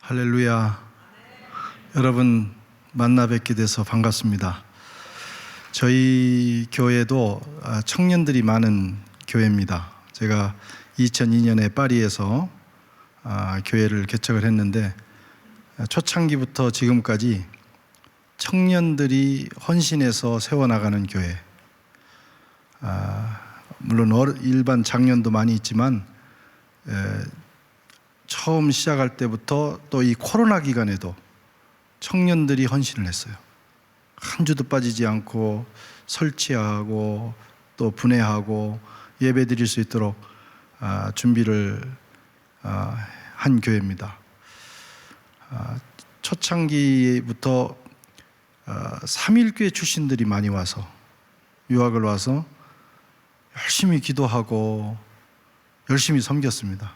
할렐루야. 여러분 만나 뵙게 돼서 반갑습니다. 저희 교회도 청년들이 많은 교회입니다. 제가 2002년에 파리에서 교회를 개척을 했는데 초창기부터 지금까지 청년들이 헌신해서 세워나가는 교회. 물론 일반 장년도 많이 있지만 처음 시작할 때부터 또 이 코로나 기간에도 청년들이 헌신을 했어요. 한 주도 빠지지 않고 설치하고 또 분해하고 예배 드릴 수 있도록 준비를 한 교회입니다. 초창기부터 3일교회 출신들이 많이 와서 유학을 와서 열심히 기도하고 열심히 섬겼습니다.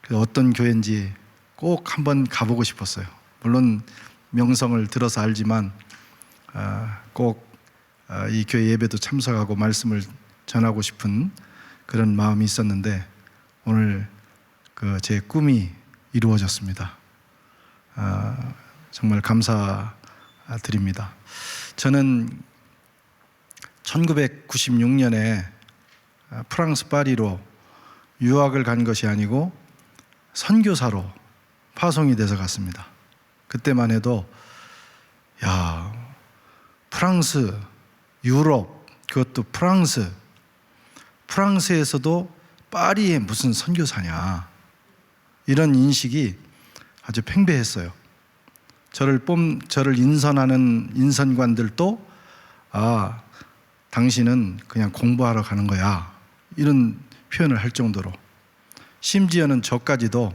어떤 교회인지 꼭 한번 가보고 싶었어요. 물론 명성을 들어서 알지만 꼭 이 교회 예배도 참석하고 말씀을 전하고 싶은 그런 마음이 있었는데 오늘 제 꿈이 이루어졌습니다. 정말 감사드립니다. 저는 1996년에 프랑스 파리로 유학을 간 것이 아니고 선교사로 파송이 돼서 갔습니다. 그때만 해도 프랑스, 유럽, 그것도 프랑스에서도 파리에 무슨 선교사냐, 이런 인식이 아주 팽배했어요. 저를 인선하는 인선관들도 당신은 그냥 공부하러 가는 거야, 이런 표현을 할 정도로, 심지어는 저까지도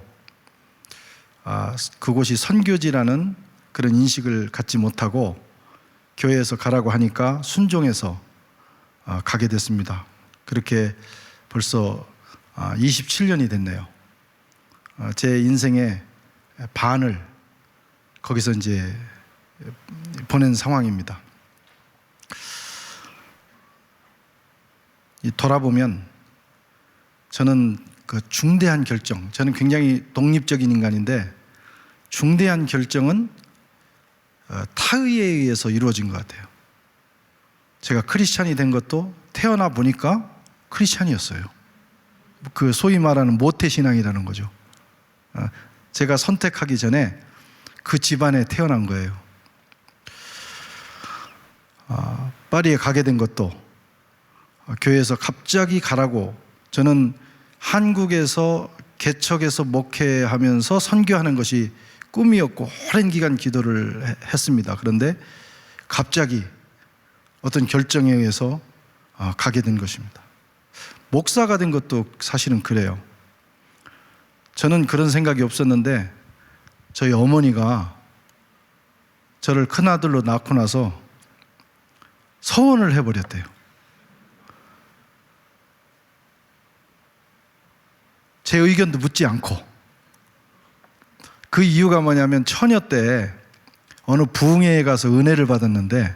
그곳이 선교지라는 그런 인식을 갖지 못하고 교회에서 가라고 하니까 순종해서 가게 됐습니다. 그렇게 벌써 27년이 됐네요. 제 인생의 반을 거기서 이제 보낸 상황입니다. 돌아보면 저는 중대한 결정, 저는 굉장히 독립적인 인간인데 중대한 결정은 타의에 의해서 이루어진 것 같아요. 제가 크리스찬이 된 것도 태어나 보니까 크리스찬이었어요. 소위 말하는 모태신앙이라는 거죠. 제가 선택하기 전에 그 집안에 태어난 거예요. 파리에 가게 된 것도 교회에서 갑자기 가라고, 저는 한국에서 개척해서 목회하면서 선교하는 것이 꿈이었고 오랜 기간 기도를 했습니다. 그런데 갑자기 어떤 결정에 의해서 가게 된 것입니다. 목사가 된 것도 사실은 그래요. 저는 그런 생각이 없었는데 저희 어머니가 저를 큰아들로 낳고 나서 서원을 해버렸대요. 제 의견도 묻지 않고. 그 이유가 뭐냐면 처녀 때 어느 부흥회에 가서 은혜를 받았는데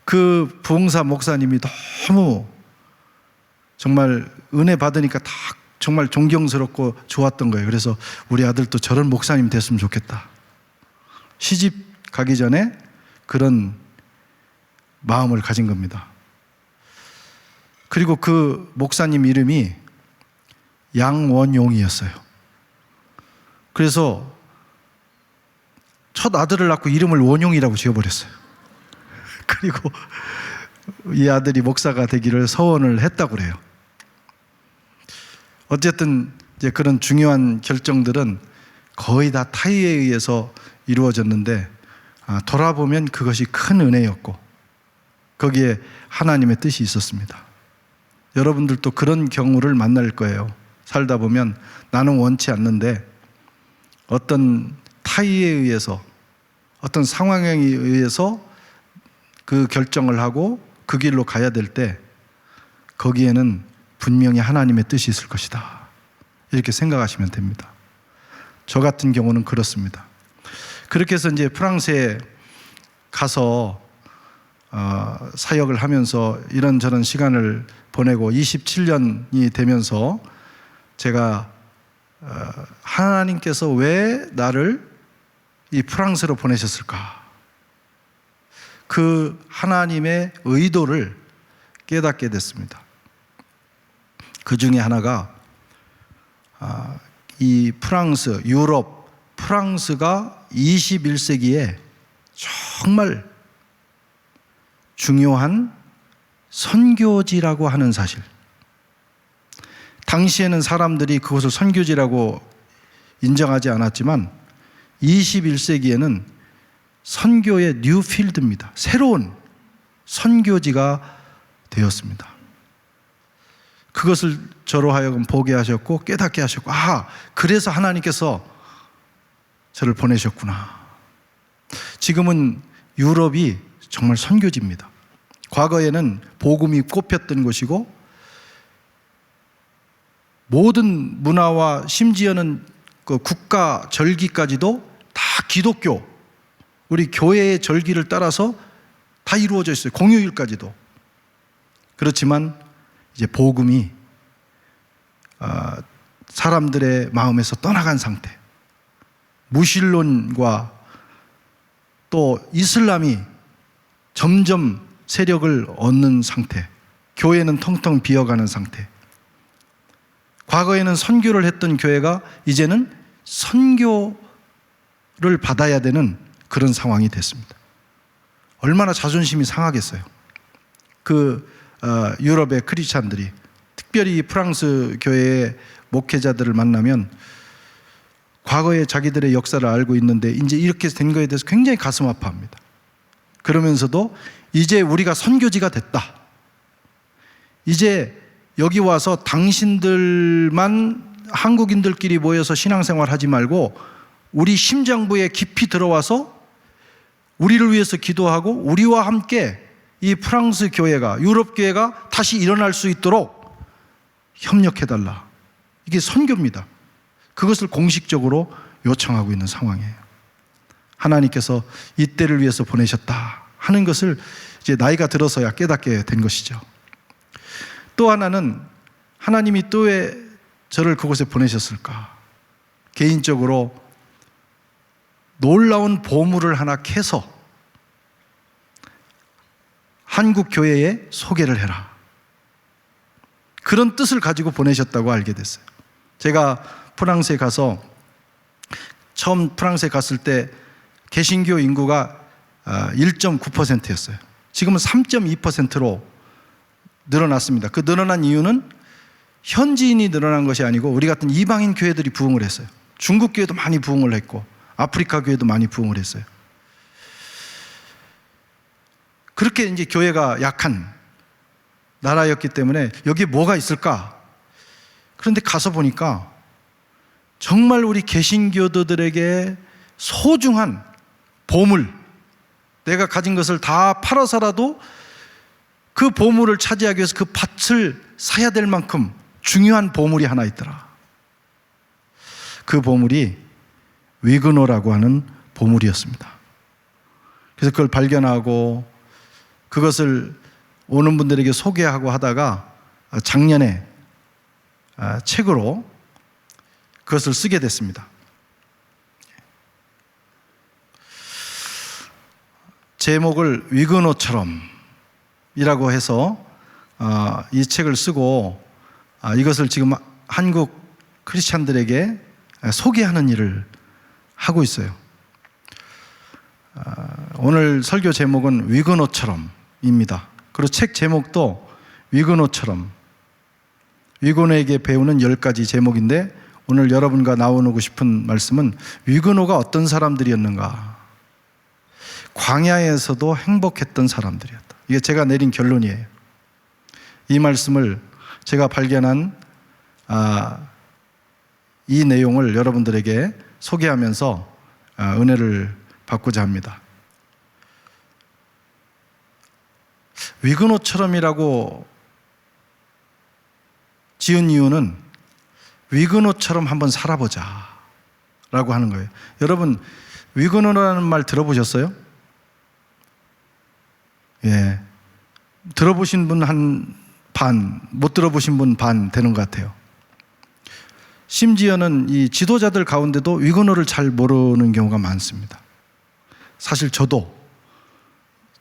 그 부흥사 목사님이 너무 정말 은혜 받으니까 다 정말 존경스럽고 좋았던 거예요. 그래서 우리 아들도 저런 목사님 됐으면 좋겠다. 시집 가기 전에 그런 마음을 가진 겁니다. 그리고 그 목사님 이름이 양원용이었어요. 그래서 첫 아들을 낳고 이름을 원용이라고 지어버렸어요. 그리고 이 아들이 목사가 되기를 서원을 했다고 그래요. 어쨌든 이제 그런 중요한 결정들은 거의 다 타의에 의해서 이루어졌는데 돌아보면 그것이 큰 은혜였고 거기에 하나님의 뜻이 있었습니다. 여러분들도 그런 경우를 만날 거예요. 살다 보면 나는 원치 않는데 어떤 타의에 의해서, 어떤 상황에 의해서 그 결정을 하고 그 길로 가야 될 때 거기에는 분명히 하나님의 뜻이 있을 것이다, 이렇게 생각하시면 됩니다. 저 같은 경우는 그렇습니다. 그렇게 해서 이제 프랑스에 가서 사역을 하면서 이런저런 시간을 보내고 27년이 되면서 제가 하나님께서 왜 나를 이 프랑스로 보내셨을까? 그 하나님의 의도를 깨닫게 됐습니다. 그 중에 하나가 이 프랑스, 유럽, 프랑스가 21세기에 정말 중요한 선교지라고 하는 사실. 당시에는 사람들이 그것을 선교지라고 인정하지 않았지만 21세기에는 선교의 뉴필드입니다. 새로운 선교지가 되었습니다. 그것을 저로 하여금 보게 하셨고 깨닫게 하셨고, 그래서 하나님께서 저를 보내셨구나. 지금은 유럽이 정말 선교지입니다. 과거에는 복음이 꼽혔던 곳이고 모든 문화와 심지어는 그 국가 절기까지도 다 기독교, 우리 교회의 절기를 따라서 다 이루어져 있어요. 공휴일까지도. 그렇지만 이제 복음이 사람들의 마음에서 떠나간 상태, 무신론과 또 이슬람이 점점 세력을 얻는 상태, 교회는 텅텅 비어가는 상태. 과거에는 선교를 했던 교회가 이제는 선교를 받아야 되는 그런 상황이 됐습니다. 얼마나 자존심이 상하겠어요. 유럽의 크리스찬들이, 특별히 프랑스 교회의 목회자들을 만나면 과거에 자기들의 역사를 알고 있는데 이제 이렇게 된 거에 대해서 굉장히 가슴 아파합니다. 그러면서도 이제 우리가 선교지가 됐다. 이제 여기 와서 당신들만 한국인들끼리 모여서 신앙생활 하지 말고 우리 심장부에 깊이 들어와서 우리를 위해서 기도하고 우리와 함께 이 프랑스 교회가, 유럽 교회가 다시 일어날 수 있도록 협력해달라. 이게 선교입니다. 그것을 공식적으로 요청하고 있는 상황이에요. 하나님께서 이때를 위해서 보내셨다 하는 것을 이제 나이가 들어서야 깨닫게 된 것이죠. 또 하나는 하나님이 또 왜 저를 그곳에 보내셨을까? 개인적으로 놀라운 보물을 하나 캐서 한국 교회에 소개를 해라. 그런 뜻을 가지고 보내셨다고 알게 됐어요. 제가 프랑스에 가서 처음 프랑스에 갔을 때 개신교 인구가 1.9%였어요. 지금은 3.2%로 늘어났습니다. 그 늘어난 이유는 현지인이 늘어난 것이 아니고 우리 같은 이방인 교회들이 부흥을 했어요. 중국 교회도 많이 부흥을 했고 아프리카 교회도 많이 부흥을 했어요. 그렇게 이제 교회가 약한 나라였기 때문에 여기에 뭐가 있을까? 그런데 가서 보니까 정말 우리 개신교도들에게 소중한 보물, 내가 가진 것을 다 팔아서라도 그 보물을 차지하기 위해서 그 밭을 사야 될 만큼 중요한 보물이 하나 있더라. 그 보물이 위그노라고 하는 보물이었습니다. 그래서 그걸 발견하고 그것을 오는 분들에게 소개하고 하다가 작년에 책으로 그것을 쓰게 됐습니다. 제목을 위그노처럼 이라고 해서 이 책을 쓰고 이것을 지금 한국 크리스찬들에게 소개하는 일을 하고 있어요. 오늘 설교 제목은 위그노처럼입니다. 그리고 책 제목도 위그노처럼, 위그노에게 배우는 10가지 제목인데 오늘 여러분과 나누고 싶은 말씀은 위그노가 어떤 사람들이었는가? 광야에서도 행복했던 사람들이었다. 이게 제가 내린 결론이에요. 이 말씀을 제가 발견한 이 내용을 여러분들에게 소개하면서 은혜를 받고자 합니다. 위그노처럼이라고 지은 이유는 위그노처럼 한번 살아보자 라고 하는 거예요. 여러분, 위그노라는 말 들어보셨어요? 예. 들어보신 분 한 반, 못 들어보신 분 반 되는 것 같아요. 심지어는 이 지도자들 가운데도 위그노를 잘 모르는 경우가 많습니다. 사실 저도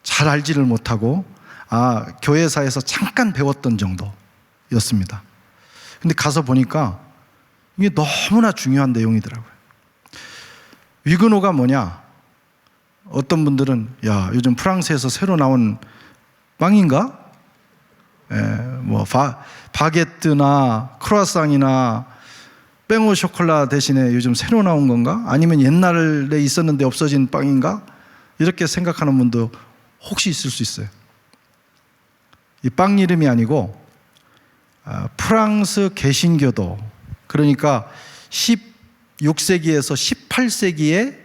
잘 알지를 못하고 교회사에서 잠깐 배웠던 정도였습니다. 근데 가서 보니까 이게 너무나 중요한 내용이더라고요. 위그노가 뭐냐? 어떤 분들은 요즘 프랑스에서 새로 나온 빵인가? 뭐 바게트나 크루아상이나 뺑오 쇼콜라 대신에 요즘 새로 나온 건가? 아니면 옛날에 있었는데 없어진 빵인가? 이렇게 생각하는 분도 혹시 있을 수 있어요. 이 빵 이름이 아니고 프랑스 개신교도, 그러니까 16세기에서 18세기에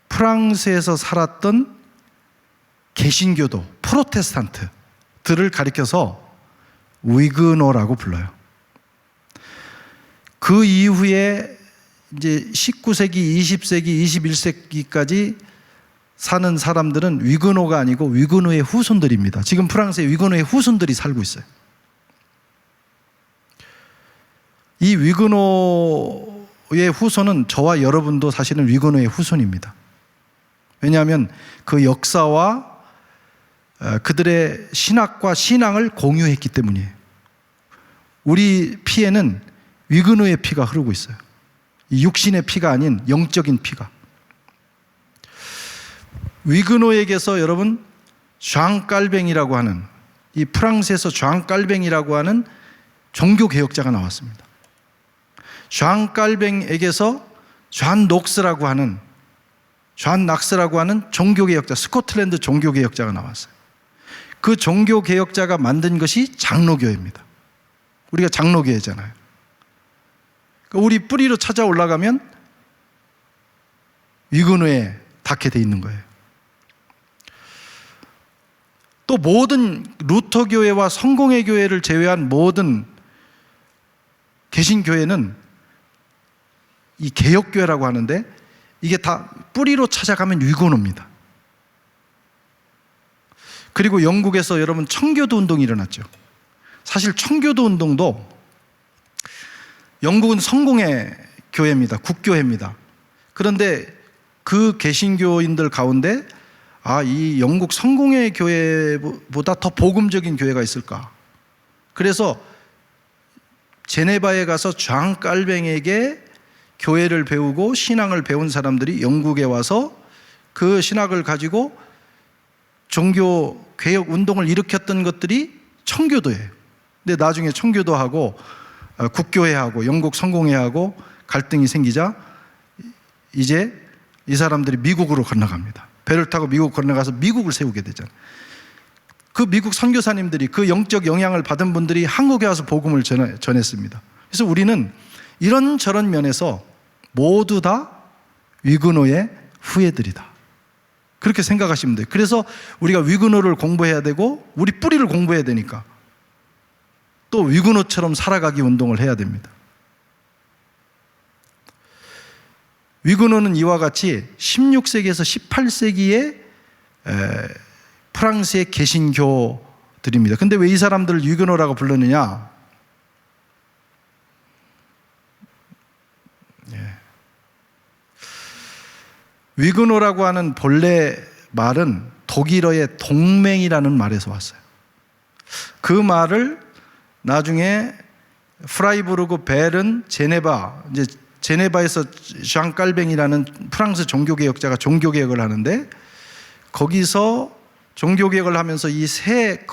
프랑스에서 살았던 개신교도, 프로테스탄트들을 가리켜서 위그노라고 불러요. 그 이후에 이제 19세기, 20세기, 21세기까지 사는 사람들은 위그노가 아니고 위그노의 후손들입니다. 지금 프랑스에 위그노의 후손들이 살고 있어요. 이 위그노의 후손은 저와 여러분도 사실은 위그노의 후손입니다. 왜냐하면 그 역사와 그들의 신학과 신앙을 공유했기 때문이에요. 우리 피에는 위그노의 피가 흐르고 있어요. 이 육신의 피가 아닌 영적인 피가. 위그노에게서 여러분 장 깔뱅이라고 하는, 이 프랑스에서 장 깔뱅이라고 하는 종교개혁자가 나왔습니다. 장 깔뱅에게서 잔 녹스라고 하는, 잔 낙스라고 하는 종교개혁자, 스코틀랜드 종교개혁자가 나왔어요. 그 종교개혁자가 만든 것이 장로교회입니다. 우리가 장로교회잖아요. 우리 뿌리로 찾아 올라가면 위그노에 닿게 돼 있는 거예요. 또 모든 루터교회와 성공회 교회를 제외한 모든 개신교회는 이 개혁교회라고 하는데, 이게 다 뿌리로 찾아가면 위그노입니다. 그리고 영국에서 여러분 청교도 운동이 일어났죠. 사실 청교도 운동도, 영국은 성공회 교회입니다. 국교회입니다. 그런데 그 개신교인들 가운데 이 영국 성공회 교회보다 더 복음적인 교회가 있을까? 그래서 제네바에 가서 장 깔뱅에게 교회를 배우고 신앙을 배운 사람들이 영국에 와서 그 신학을 가지고 종교 개혁 운동을 일으켰던 것들이 청교도예요. 근데 나중에 청교도하고 국교회하고 영국 성공회하고 갈등이 생기자 이제 이 사람들이 미국으로 건너갑니다. 배를 타고 미국 건너가서 미국을 세우게 되잖아요. 그 미국 선교사님들이, 그 영적 영향을 받은 분들이 한국에 와서 복음을 전했습니다. 그래서 우리는 이런저런 면에서 모두 다 위그노의 후예들이다, 그렇게 생각하시면 돼요. 그래서 우리가 위그노를 공부해야 되고 우리 뿌리를 공부해야 되니까 또 위그노처럼 살아가기 운동을 해야 됩니다. 위그노는 이와 같이 16세기에서 18세기에 프랑스의 개신교들입니다. 근데 왜 이 사람들을 위그노라고 부르느냐? 위그노라고 하는 본래 말은 독일어의 동맹이라는 말에서 왔어요. 그 말을 나중에 프라이부르그, 벨은, 제네바, 이제 제네바에서 장 깔뱅이라는 프랑스 종교개혁자가 종교개혁을 하는데, 거기서 종교개혁을 하면서 이 세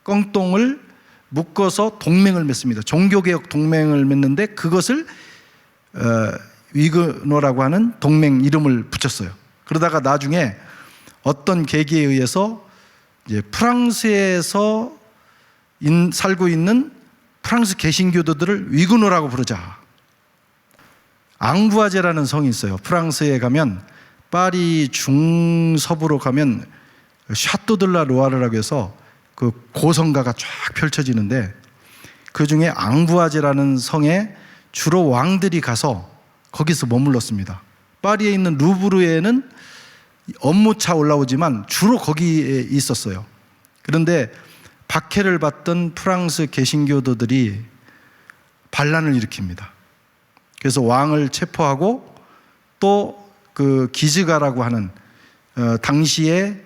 껑똥을 묶어서 동맹을 맺습니다. 종교개혁 동맹을 맺는데 그것을 위그노라고 하는 동맹 이름을 붙였어요. 그러다가 나중에 어떤 계기에 의해서 이제 프랑스에서 살고 있는 프랑스 개신교도들을 위그노라고 부르자. 앙부아제라는 성이 있어요. 프랑스에 가면, 파리 중서부로 가면 샤토들라 로아르라고 해서 그 고성가가 쫙 펼쳐지는데, 그 중에 앙부아제라는 성에 주로 왕들이 가서 거기서 머물렀습니다. 파리에 있는 루브르에는 업무차 올라오지만 주로 거기에 있었어요. 그런데 박해를 받던 프랑스 개신교도들이 반란을 일으킵니다. 그래서 왕을 체포하고 또 그 기즈가라고 하는 당시에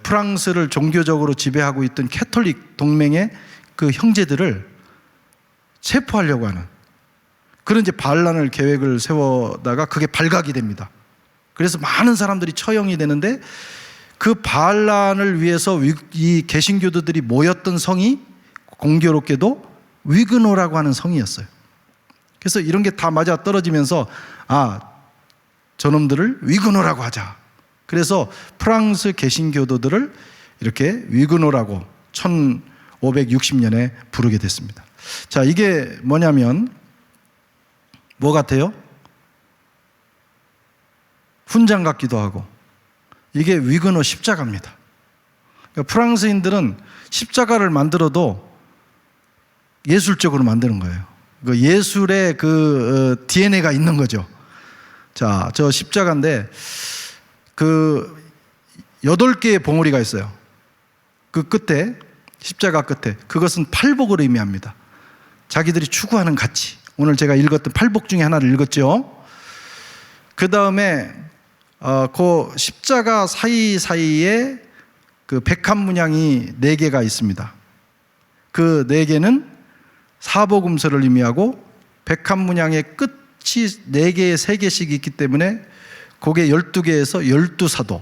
프랑스를 종교적으로 지배하고 있던 캐톨릭 동맹의 그 형제들을 체포하려고 하는 그런 이제 반란을 계획을 세우다가 그게 발각이 됩니다. 그래서 많은 사람들이 처형이 되는데 그 반란을 위해서 이 개신교도들이 모였던 성이 공교롭게도 위그노라고 하는 성이었어요. 그래서 이런 게 다 맞아 떨어지면서 저놈들을 위그노라고 하자. 그래서 프랑스 개신교도들을 이렇게 위그노라고 1560년에 부르게 됐습니다. 자, 이게 뭐냐면 뭐 같아요? 훈장 같기도 하고 이게 위그노 십자가입니다. 그러니까 프랑스인들은 십자가를 만들어도 예술적으로 만드는 거예요. 그 예술의 그 DNA가 있는 거죠. 자, 저 십자가인데 그 8개의 봉우리가 있어요. 그 끝에, 십자가 끝에, 그것은 팔복을 의미합니다. 자기들이 추구하는 가치. 오늘 제가 읽었던 팔복 중에 하나를 읽었죠. 그 다음에 그 십자가 사이사이에 그 백합 문양이 4개가 있습니다. 그 4개는 사복음서를 의미하고 백합 문양의 끝이 4개에 3개씩 있기 때문에 그게 12개에서 12사도.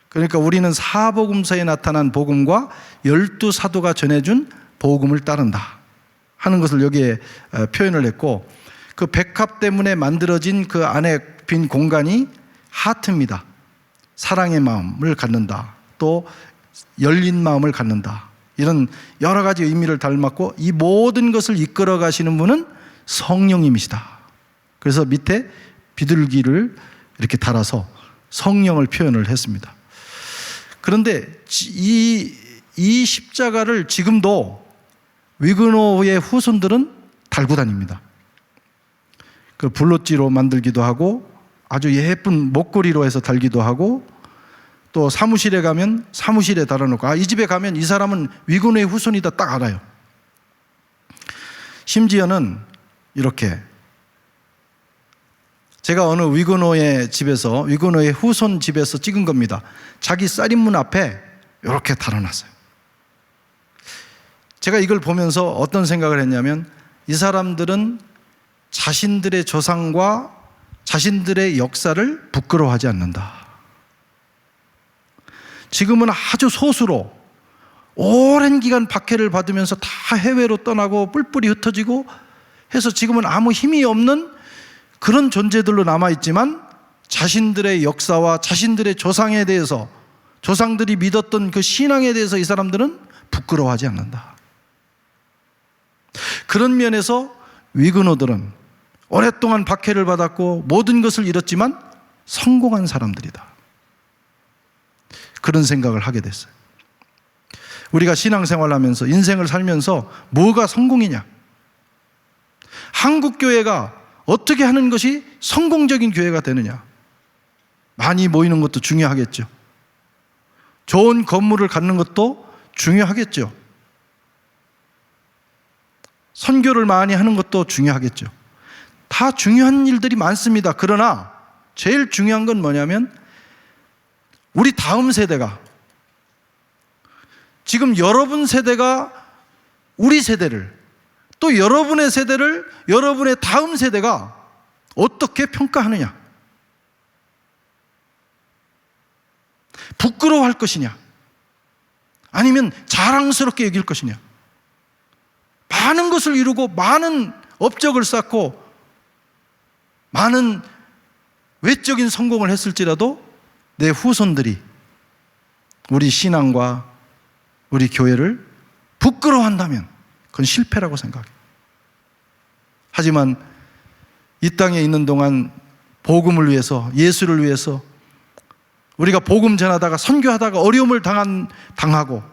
그러니까 우리는 사복음서에 나타난 복음과 12사도가 전해준 복음을 따른다 하는 것을 여기에 표현을 했고, 그 백합 때문에 만들어진 그 안에 빈 공간이 하트입니다. 사랑의 마음을 갖는다, 또 열린 마음을 갖는다, 이런 여러 가지 의미를 담았고, 이 모든 것을 이끌어 가시는 분은 성령님이시다. 그래서 밑에 비둘기를 이렇게 달아서 성령을 표현을 했습니다. 그런데 이 십자가를 지금도 위그노의 후손들은 달고 다닙니다. 그 블로찌로 만들기도 하고 아주 예쁜 목걸이로 해서 달기도 하고, 또 사무실에 가면 사무실에 달아놓고 이 집에 가면 이 사람은 위그노의 후손이다 딱 알아요. 심지어는 이렇게, 제가 어느 위그노의 집에서, 위그노의 후손 집에서 찍은 겁니다. 자기 쌀인문 앞에 이렇게 달아놨어요. 제가 이걸 보면서 어떤 생각을 했냐면, 이 사람들은 자신들의 조상과 자신들의 역사를 부끄러워하지 않는다. 지금은 아주 소수로 오랜 기간 박해를 받으면서 다 해외로 떠나고 뿔뿔이 흩어지고 해서 지금은 아무 힘이 없는 그런 존재들로 남아있지만, 자신들의 역사와 자신들의 조상에 대해서, 조상들이 믿었던 그 신앙에 대해서 이 사람들은 부끄러워하지 않는다. 그런 면에서 위그노들은 오랫동안 박해를 받았고 모든 것을 잃었지만 성공한 사람들이다. 그런 생각을 하게 됐어요. 우리가 신앙생활을 하면서, 인생을 살면서 뭐가 성공이냐? 한국교회가 어떻게 하는 것이 성공적인 교회가 되느냐? 많이 모이는 것도 중요하겠죠. 좋은 건물을 갖는 것도 중요하겠죠. 선교를 많이 하는 것도 중요하겠죠. 다 중요한 일들이 많습니다. 그러나 제일 중요한 건 뭐냐면, 우리 다음 세대가, 지금 여러분 세대가 우리 세대를, 또 여러분의 세대를 여러분의 다음 세대가 어떻게 평가하느냐? 부끄러워할 것이냐? 아니면 자랑스럽게 여길 것이냐? 많은 것을 이루고 많은 업적을 쌓고 많은 외적인 성공을 했을지라도 내 후손들이 우리 신앙과 우리 교회를 부끄러워한다면 그건 실패라고 생각해요. 하지만 이 땅에 있는 동안 복음을 위해서, 예수를 위해서 우리가 복음 전하다가 선교하다가 어려움을 당하고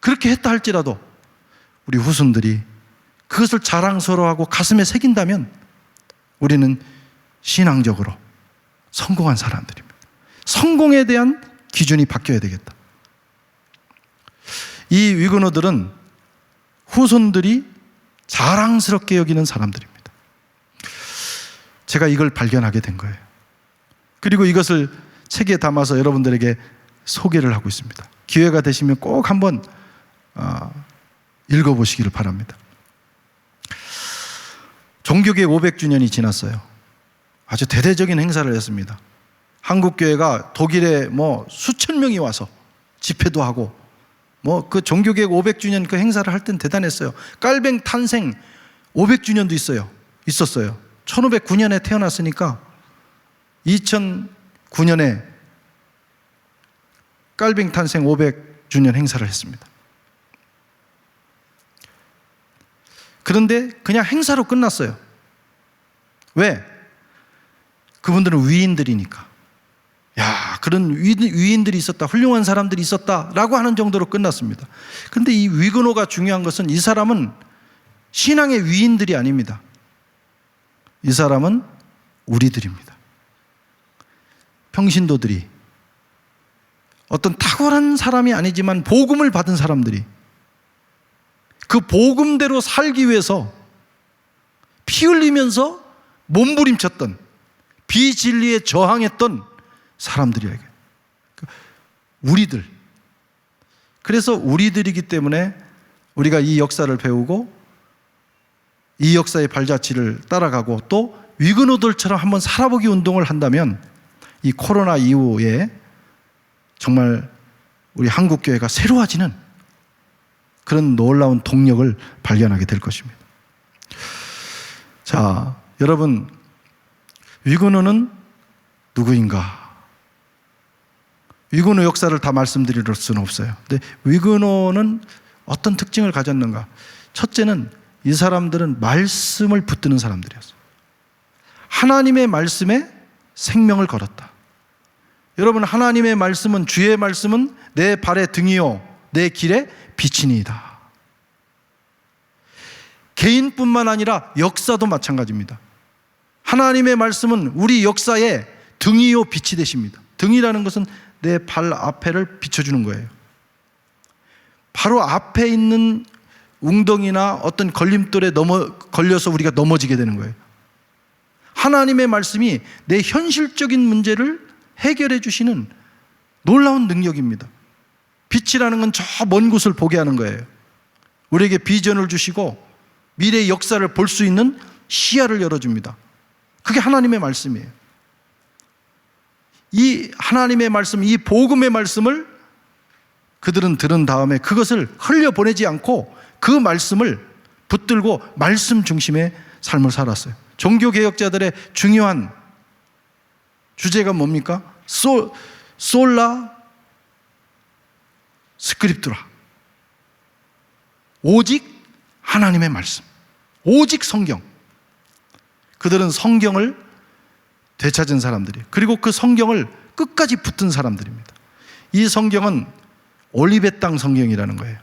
그렇게 했다 할지라도 우리 후손들이 그것을 자랑스러워하고 가슴에 새긴다면 우리는 신앙적으로 성공한 사람들입니다. 성공에 대한 기준이 바뀌어야 되겠다. 이 위그노들은 후손들이 자랑스럽게 여기는 사람들입니다. 제가 이걸 발견하게 된 거예요. 그리고 이것을 책에 담아서 여러분들에게 소개를 하고 있습니다. 기회가 되시면 꼭 한번 읽어보시기를 바랍니다. 종교개혁 500주년이 지났어요. 아주 대대적인 행사를 했습니다. 한국교회가 독일에 수천 명이 와서 집회도 하고 그 종교개혁 500주년 그 행사를 할 땐 대단했어요. 깔뱅 탄생 500주년도 있었어요. 1509년에 태어났으니까 2009년에 깔뱅 탄생 500주년 행사를 했습니다. 그런데 그냥 행사로 끝났어요. 왜? 그분들은 위인들이니까. 야, 그런 위인들이 있었다, 훌륭한 사람들이 있었다라고 하는 정도로 끝났습니다. 그런데 이 위그노가 중요한 것은 이 사람은 신앙의 위인들이 아닙니다. 이 사람은 우리들입니다. 평신도들이, 어떤 탁월한 사람이 아니지만 복음을 받은 사람들이 그 복음대로 살기 위해서 피 흘리면서 몸부림쳤던, 비진리에 저항했던 사람들이에요. 우리들. 그래서 우리들이기 때문에 우리가 이 역사를 배우고 이 역사의 발자취를 따라가고 또 위그노들처럼 한번 살아보기 운동을 한다면 이 코로나 이후에 정말 우리 한국교회가 새로워지는 그런 놀라운 동력을 발견하게 될 것입니다. 자, 여러분, 위그노는 누구인가? 위그노 역사를 다 말씀드릴 수는 없어요. 근데 위그노는 어떤 특징을 가졌는가? 첫째는 이 사람들은 말씀을 붙드는 사람들이었어요. 하나님의 말씀에 생명을 걸었다. 여러분, 하나님의 말씀은, 주의 말씀은 내 발의 등이요 내 길의 빛이니이다. 개인뿐만 아니라 역사도 마찬가지입니다. 하나님의 말씀은 우리 역사의 등이요 빛이 되십니다. 등이라는 것은 내 발 앞에를 비춰주는 거예요. 바로 앞에 있는 웅덩이나 어떤 걸림돌에 걸려서 우리가 넘어지게 되는 거예요. 하나님의 말씀이 내 현실적인 문제를 해결해 주시는 놀라운 능력입니다. 빛이라는 건 저 먼 곳을 보게 하는 거예요. 우리에게 비전을 주시고 미래의 역사를 볼 수 있는 시야를 열어줍니다. 그게 하나님의 말씀이에요. 이 하나님의 말씀, 이 복음의 말씀을 그들은 들은 다음에 그것을 흘려보내지 않고 그 말씀을 붙들고 말씀 중심의 삶을 살았어요. 종교개혁자들의 중요한 주제가 뭡니까? 솔라 스크립투라. 오직 하나님의 말씀, 오직 성경. 그들은 성경을 되찾은 사람들이에요. 그리고 그 성경을 끝까지 붙든 사람들입니다. 이 성경은 올리벳 땅 성경이라는 거예요.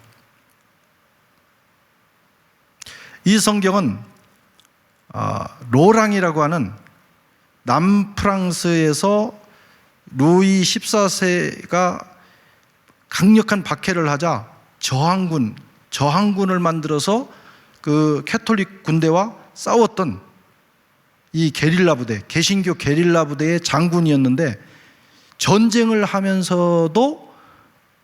이 성경은 로랑이라고 하는 남프랑스에서 루이 14세가 강력한 박해를 하자 저항군을 만들어서 그 캐톨릭 군대와 싸웠던 이 게릴라 부대, 개신교 게릴라 부대의 장군이었는데, 전쟁을 하면서도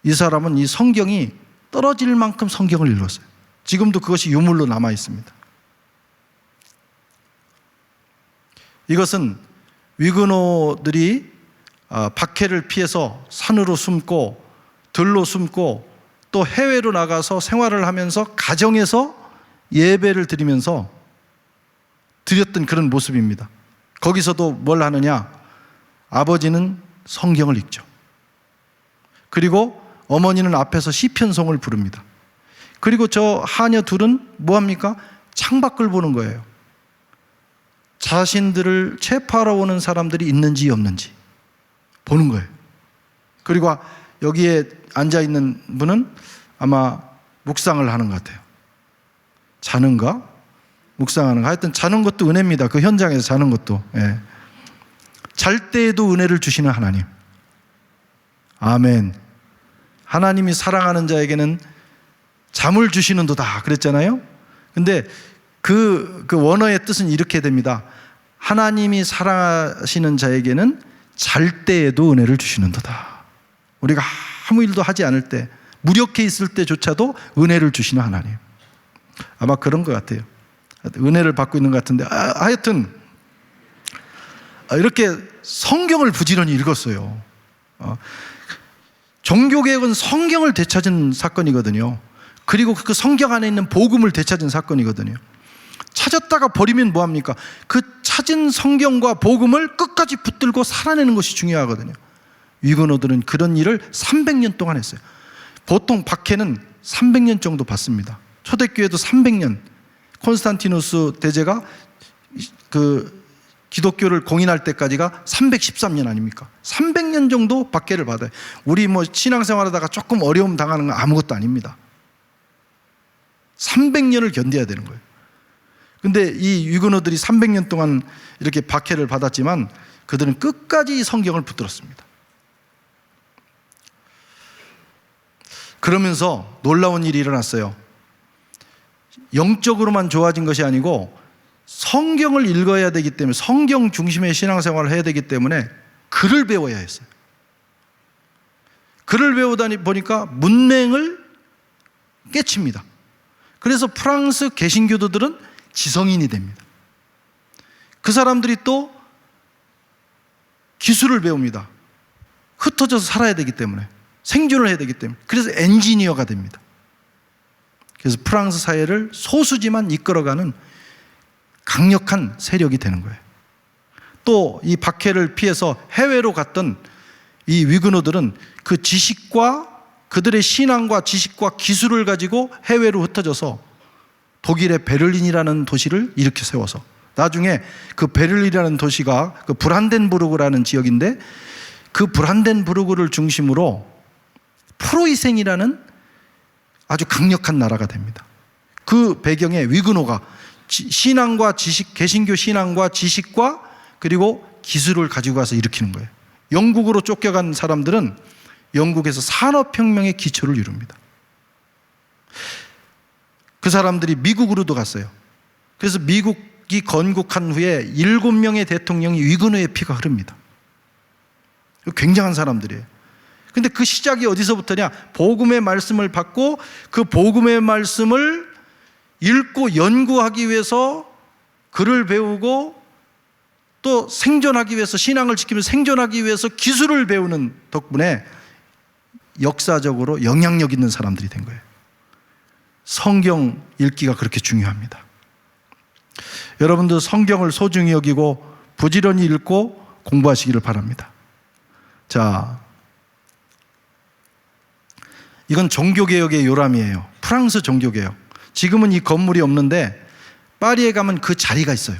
이 사람은 이 성경이 떨어질 만큼 성경을 읽었어요. 지금도 그것이 유물로 남아 있습니다. 이것은 위그노들이 박해를 피해서 산으로 숨고 들로 숨고 또 해외로 나가서 생활을 하면서 가정에서 예배를 드리면서 드렸던 그런 모습입니다. 거기서도 뭘 하느냐? 아버지는 성경을 읽죠. 그리고 어머니는 앞에서 시편송을 부릅니다. 그리고 저 하녀 둘은 뭐합니까? 창밖을 보는 거예요. 자신들을 체포하러 오는 사람들이 있는지 없는지 보는 거예요. 그리고 여기에 앉아있는 분은 아마 묵상을 하는 것 같아요. 자는가? 묵상하는 거. 하여튼 자는 것도 은혜입니다. 그 현장에서 자는 것도. 예. 잘 때에도 은혜를 주시는 하나님. 아멘. 하나님이 사랑하는 자에게는 잠을 주시는도다 그랬잖아요. 근데 그 원어의 뜻은 이렇게 됩니다. 하나님이 사랑하시는 자에게는 잘 때에도 은혜를 주시는도다. 우리가 아무 일도 하지 않을 때, 무력해 있을 때조차도 은혜를 주시는 하나님. 아마 그런 것 같아요. 은혜를 받고 있는 것 같은데, 하여튼 이렇게 성경을 부지런히 읽었어요. 종교개혁은 성경을 되찾은 사건이거든요. 그리고 그 성경 안에 있는 복음을 되찾은 사건이거든요. 찾았다가 버리면 뭐합니까? 그 찾은 성경과 복음을 끝까지 붙들고 살아내는 것이 중요하거든요. 위그너들은 그런 일을 300년 동안 했어요. 보통 박해는 300년 정도 받습니다. 초대교회도 300년. 콘스탄티누스 대제가 그 기독교를 공인할 때까지가 313년 아닙니까? 300년 정도 박해를 받아요. 우리 뭐 신앙생활하다가 조금 어려움 당하는 건 아무것도 아닙니다. 300년을 견뎌야 되는 거예요. 근데 이 위그너들이 300년 동안 이렇게 박해를 받았지만 그들은 끝까지 성경을 붙들었습니다. 그러면서 놀라운 일이 일어났어요. 영적으로만 좋아진 것이 아니고 성경을 읽어야 되기 때문에, 성경 중심의 신앙생활을 해야 되기 때문에 글을 배워야 했어요. 글을 배우다 보니까 문맹을 깨칩니다. 그래서 프랑스 개신교도들은 지성인이 됩니다. 그 사람들이 또 기술을 배웁니다. 흩어져서 살아야 되기 때문에, 생존을 해야 되기 때문에. 그래서 엔지니어가 됩니다. 그래서 프랑스 사회를 소수지만 이끌어가는 강력한 세력이 되는 거예요. 또 이 박해를 피해서 해외로 갔던 이 위그너들은 그 지식과 그들의 신앙과 지식과 기술을 가지고 해외로 흩어져서 독일의 베를린이라는 도시를 일으켜 세워서, 나중에 그 베를린이라는 도시가 그 브란덴부르크라는 지역인데, 그 브란덴부르크를 중심으로 프로이센이라는 아주 강력한 나라가 됩니다. 그 배경에 위그너가 신앙과 지식, 개신교 신앙과 지식과 그리고 기술을 가지고 가서 일으키는 거예요. 영국으로 쫓겨간 사람들은 영국에서 산업혁명의 기초를 이룹니다. 그 사람들이 미국으로도 갔어요. 그래서 미국이 건국한 후에 7명의 대통령이 위그너의 피가 흐릅니다. 굉장한 사람들이에요. 근데 그 시작이 어디서부터냐? 복음의 말씀을 받고 그 복음의 말씀을 읽고 연구하기 위해서 글을 배우고 또 생존하기 위해서, 신앙을 지키면서 생존하기 위해서 기술을 배우는 덕분에 역사적으로 영향력 있는 사람들이 된 거예요. 성경 읽기가 그렇게 중요합니다. 여러분도 성경을 소중히 여기고 부지런히 읽고 공부하시기를 바랍니다. 자, 이건 종교개혁의 요람이에요. 프랑스 종교개혁. 지금은 이 건물이 없는데 파리에 가면 그 자리가 있어요.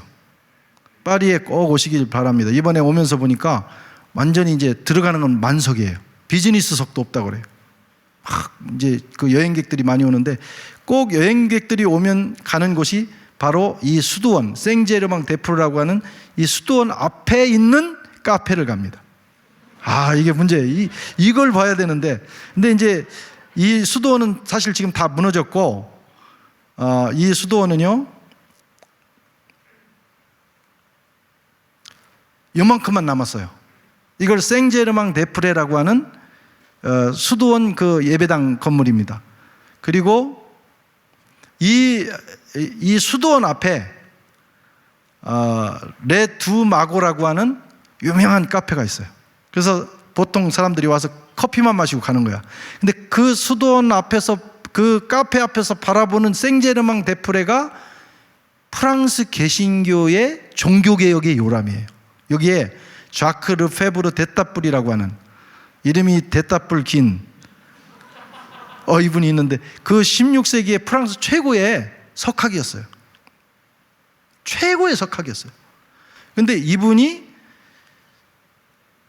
파리에 꼭 오시길 바랍니다. 이번에 오면서 보니까 완전히 이제 들어가는 건 만석이에요. 비즈니스석도 없다고 그래요. 이제 그 여행객들이 많이 오는데 꼭 여행객들이 오면 가는 곳이 바로 이 수도원, 생제르맹 데프르라고 하는 이 수도원 앞에 있는 카페를 갑니다. 이게 문제예요. 이걸 봐야 되는데, 근데 이제 이 수도원은 사실 지금 다 무너졌고, 이 수도원은요, 요만큼만 남았어요. 이걸 생제르맹 데프레라고 하는 수도원 그 예배당 건물입니다. 그리고 이 수도원 앞에 레두 마고라고 하는 유명한 카페가 있어요. 그래서 보통 사람들이 와서 커피만 마시고 가는 거야. 근데 그 수도원 앞에서, 그 카페 앞에서 바라보는 생제르맹 데프레가 프랑스 개신교의 종교개혁의 요람이에요. 여기에 자크 르페브르 데타뿔이라고 하는, 이름이 데타뿔 긴 이분이 있는데, 그 16세기의 프랑스 최고의 석학이었어요. 최고의 석학이었어요. 근데 이분이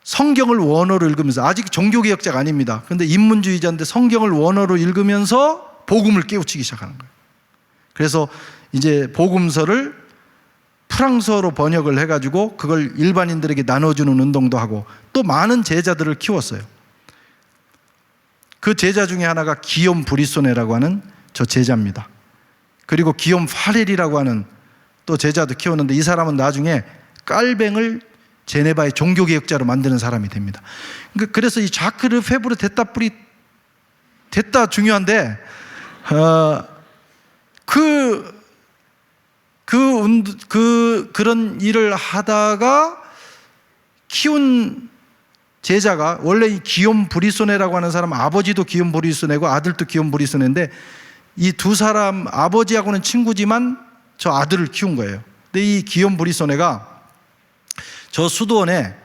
성경을 원어로 읽으면서, 아직 종교개혁자가 아닙니다. 근데 인문주의자인데 성경을 원어로 읽으면서 복음을 깨우치기 시작하는 거예요. 그래서 이제 복음서를 프랑스어로 번역을 해가지고 그걸 일반인들에게 나눠주는 운동도 하고, 또 많은 제자들을 키웠어요. 그 제자 중에 하나가 기욤 브리소네라고 하는 저 제자입니다. 그리고 기욤 파렐이라고 하는 또 제자도 키웠는데, 이 사람은 나중에 깔뱅을 제네바의 종교개혁자로 만드는 사람이 됩니다. 그래서 이 자크 르페브르 됐다 중요한데, 그런 일을 하다가 키운 제자가, 원래 이 기욤 브리소네라고 하는 사람, 아버지도 기욤 브리소네고 아들도 기욤 브리소네인데, 이 두 사람 아버지하고는 친구지만 저 아들을 키운 거예요. 근데 이 기욤 브리소네가 저 수도원에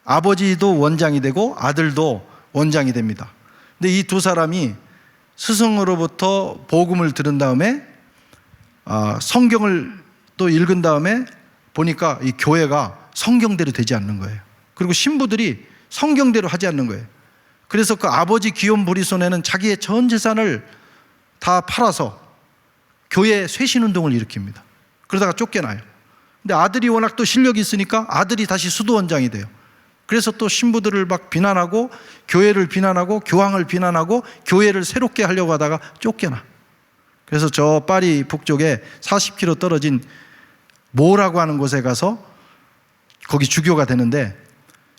아버지도 원장이 되고 아들도 원장이 됩니다. 근데 이 두 사람이 스승으로부터 복음을 들은 다음에 성경을 또 읽은 다음에 보니까 이 교회가 성경대로 되지 않는 거예요. 그리고 신부들이 성경대로 하지 않는 거예요. 그래서 그 아버지 기욤 브리소네는 자기의 전 재산을 다 팔아서 교회 쇄신운동을 일으킵니다. 그러다가 쫓겨나요. 근데 아들이 워낙 또 실력이 있으니까 아들이 다시 수도원장이 돼요. 그래서 또 신부들을 막 비난하고 교회를 비난하고 교황을 비난하고 교회를 새롭게 하려고 하다가 쫓겨나. 그래서 저 파리 북쪽에 40km 떨어진 모라고 하는 곳에 가서 거기 주교가 되는데,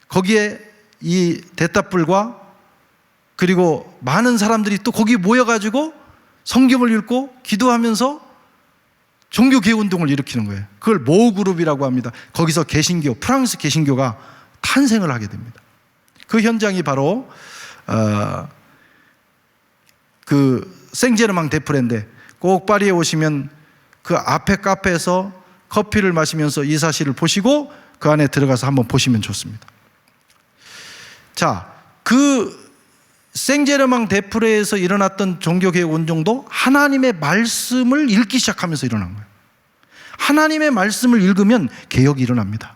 거기에 이 대따불과 그리고 많은 사람들이 또 거기 모여가지고 성경을 읽고 기도하면서 종교개혁운동을 일으키는 거예요. 그걸 모그룹이라고 합니다. 거기서 개신교, 프랑스 개신교가 탄생을 하게 됩니다. 그 현장이 바로 그 생제르망 데프레인데, 꼭 파리에 오시면 그 앞에 카페에서 커피를 마시면서 이 사실을 보시고 그 안에 들어가서 한번 보시면 좋습니다. 자, 그 생제르망 데프레에서 일어났던 종교개혁 운동도 하나님의 말씀을 읽기 시작하면서 일어난 거예요. 하나님의 말씀을 읽으면 개혁이 일어납니다.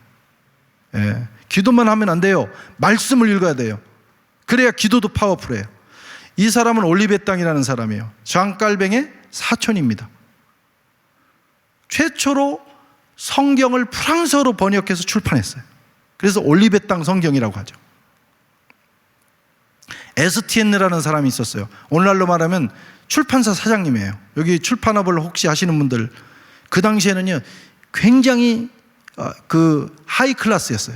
예, 기도만 하면 안 돼요. 말씀을 읽어야 돼요. 그래야 기도도 파워풀해요. 이 사람은 올리베땅이라는 사람이에요. 장 깔뱅의 사촌입니다. 최초로 성경을 프랑스어로 번역해서 출판했어요. 그래서 올리베땅 성경이라고 하죠. 에스티엔느라는 사람이 있었어요. 오늘날로 말하면 출판사 사장님이에요. 여기 출판업을 혹시 하시는 분들, 그 당시에는요 굉장히 그 하이 클래스였어요.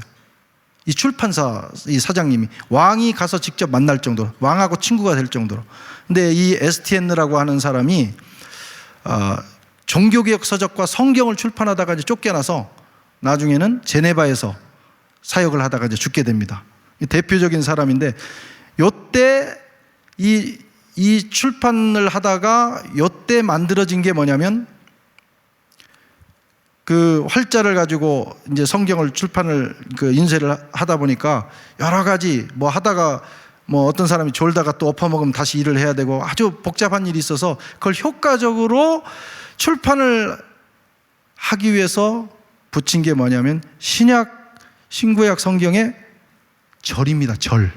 이 출판사 이 사장님이 왕이 가서 직접 만날 정도로, 왕하고 친구가 될 정도로. 근데 이 에스티엔느라고 하는 사람이 종교개혁 서적과 성경을 출판하다가 이제 쫓겨나서 나중에는 제네바에서 사역을 하다가 이제 죽게 됩니다. 대표적인 사람인데, 요때 이 출판을 하다가 요때 만들어진 게 뭐냐면, 그 활자를 가지고 이제 성경을 출판을 그 인쇄를 하다 보니까 여러 가지 뭐 하다가 뭐 어떤 사람이 졸다가 또 엎어먹으면 다시 일을 해야 되고 아주 복잡한 일이 있어서 그걸 효과적으로 출판을 하기 위해서 붙인 게 뭐냐면 신약, 신구약 성경의 절입니다. 절.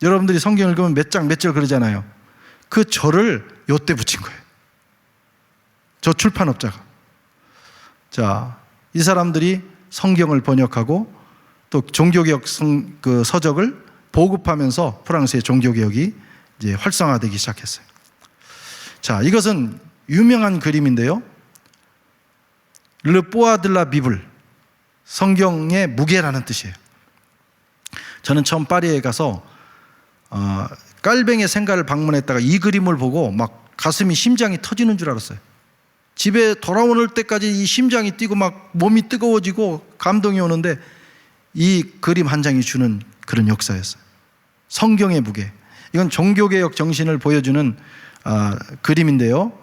여러분들이 성경 읽으면 몇 장 몇 절 그러잖아요. 그 절을 요때 붙인 거예요. 저 출판업자가. 자, 이 사람들이 성경을 번역하고 또 종교개혁 그 서적을 보급하면서 프랑스의 종교개혁이 이제 활성화되기 시작했어요. 자, 이것은 유명한 그림인데요. 르 포아 드 라 비블, 성경의 무게라는 뜻이에요. 저는 처음 파리에 가서 깔뱅의 생가를 방문했다가 이 그림을 보고 막 가슴이, 심장이 터지는 줄 알았어요. 집에 돌아오는 때까지 이 심장이 뛰고 막 몸이 뜨거워지고 감동이 오는데, 이 그림 한 장이 주는 그런 역사였어요. 성경의 무게. 이건 종교개혁 정신을 보여주는 그림인데요.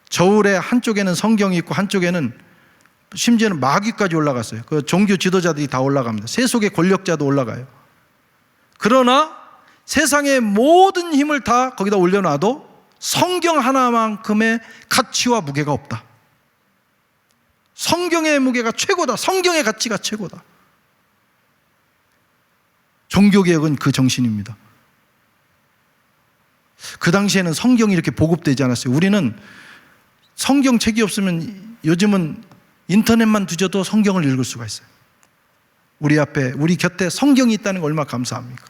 저울에 한쪽에는 성경이 있고 한쪽에는 심지어는 마귀까지 올라갔어요. 그 종교 지도자들이 다 올라갑니다. 세속의 권력자도 올라가요. 그러나 세상의 모든 힘을 다 거기다 올려놔도 성경 하나만큼의 가치와 무게가 없다. 성경의 무게가 최고다. 성경의 가치가 최고다. 종교개혁은 그 정신입니다. 그 당시에는 성경이 이렇게 보급되지 않았어요. 우리는 성경책이 없으면 요즘은 인터넷만 뒤져도 성경을 읽을 수가 있어요. 우리 앞에, 우리 곁에 성경이 있다는 거 얼마나 감사합니까?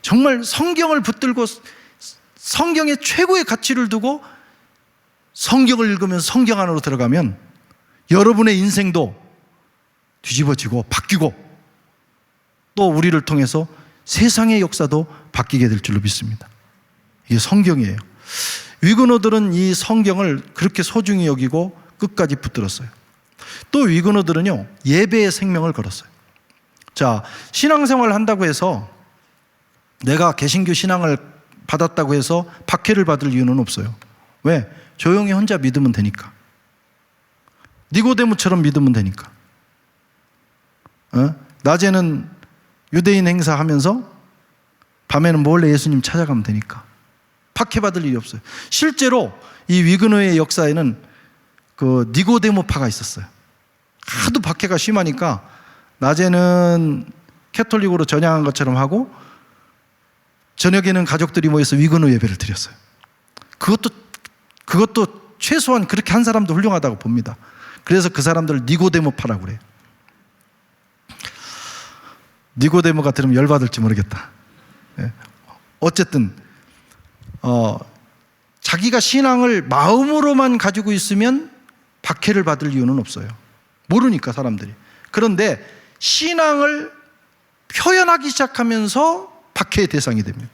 정말 성경을 붙들고 성경의 최고의 가치를 두고 성경을 읽으면서 성경 안으로 들어가면 여러분의 인생도 뒤집어지고 바뀌고 또 우리를 통해서 세상의 역사도 바뀌게 될 줄로 믿습니다. 이게 성경이에요. 위그너들은 이 성경을 그렇게 소중히 여기고 끝까지 붙들었어요. 또 위그너들은요, 예배의 생명을 걸었어요. 자, 신앙생활을 한다고 해서 내가 개신교 신앙을 받았다고 해서 박해를 받을 이유는 없어요. 왜? 조용히 혼자 믿으면 되니까. 니고데모처럼 믿으면 되니까. 낮에는 유대인 행사하면서 밤에는 몰래 예수님 찾아가면 되니까. 박해받을 일이 없어요. 실제로 이 위그너의 역사에는 그 니고데모파가 있었어요. 하도 박해가 심하니까 낮에는 캐톨릭으로 전향한 것처럼 하고 저녁에는 가족들이 모여서 위그너 예배를 드렸어요. 그것도 최소한 그렇게 한 사람도 훌륭하다고 봅니다. 그래서 그 사람들을 니고데모파라고 그래요. 니고데모가 들으면 열받을지 모르겠다. 어쨌든 자기가 신앙을 마음으로만 가지고 있으면 박해를 받을 이유는 없어요. 모르니까 사람들이. 그런데 신앙을 표현하기 시작하면서 박해의 대상이 됩니다.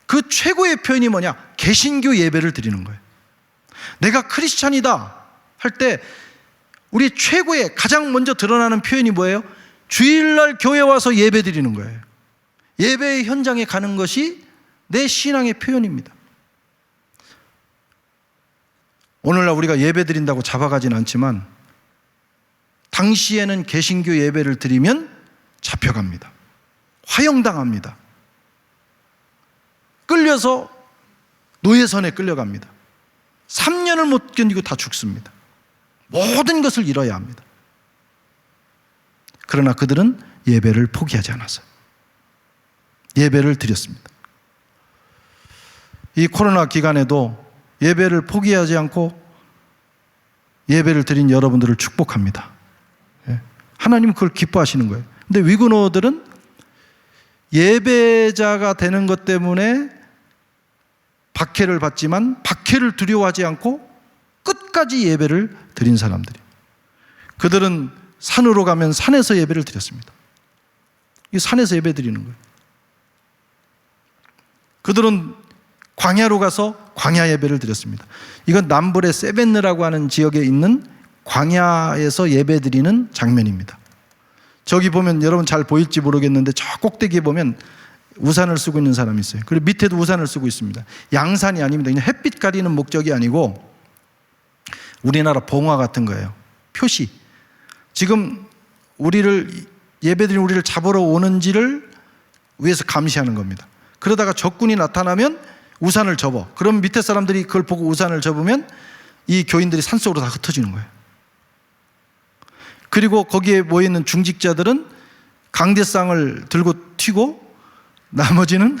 그 최고의 표현이 뭐냐? 개신교 예배를 드리는 거예요. 내가 크리스찬이다 할 때 우리 최고의 가장 먼저 드러나는 표현이 뭐예요? 주일날 교회 와서 예배 드리는 거예요. 예배의 현장에 가는 것이 내 신앙의 표현입니다. 오늘날 우리가 예배 드린다고 잡아가진 않지만 당시에는 개신교 예배를 드리면 잡혀갑니다. 화형당합니다. 끌려서 노예선에 끌려갑니다. 3년을 못 견디고 다 죽습니다. 모든 것을 잃어야 합니다. 그러나 그들은 예배를 포기하지 않았어요. 예배를 드렸습니다. 이 코로나 기간에도 예배를 포기하지 않고 예배를 드린 여러분들을 축복합니다. 하나님은 그걸 기뻐하시는 거예요. 근데 위그너들은 예배자가 되는 것 때문에 박해를 받지만 박해를 두려워하지 않고 끝까지 예배를 드린 사람들이. 그들은 산으로 가면 산에서 예배를 드렸습니다. 이 산에서 예배 드리는 거예요. 그들은 광야로 가서 광야 예배를 드렸습니다. 이건 남불의 세벤느라고 하는 지역에 있는 광야에서 예배 드리는 장면입니다. 저기 보면 여러분 잘 보일지 모르겠는데 저 꼭대기에 보면 우산을 쓰고 있는 사람이 있어요. 그리고 밑에도 우산을 쓰고 있습니다. 양산이 아닙니다. 그냥 햇빛 가리는 목적이 아니고 우리나라 봉화 같은 거예요. 표시. 지금 우리를 예배드린 우리를 잡으러 오는지를 위에서 감시하는 겁니다. 그러다가 적군이 나타나면 우산을 접어. 그럼 밑에 사람들이 그걸 보고 우산을 접으면 이 교인들이 산속으로 다 흩어지는 거예요. 그리고 거기에 모여있는 중직자들은 강대상을 들고 튀고 나머지는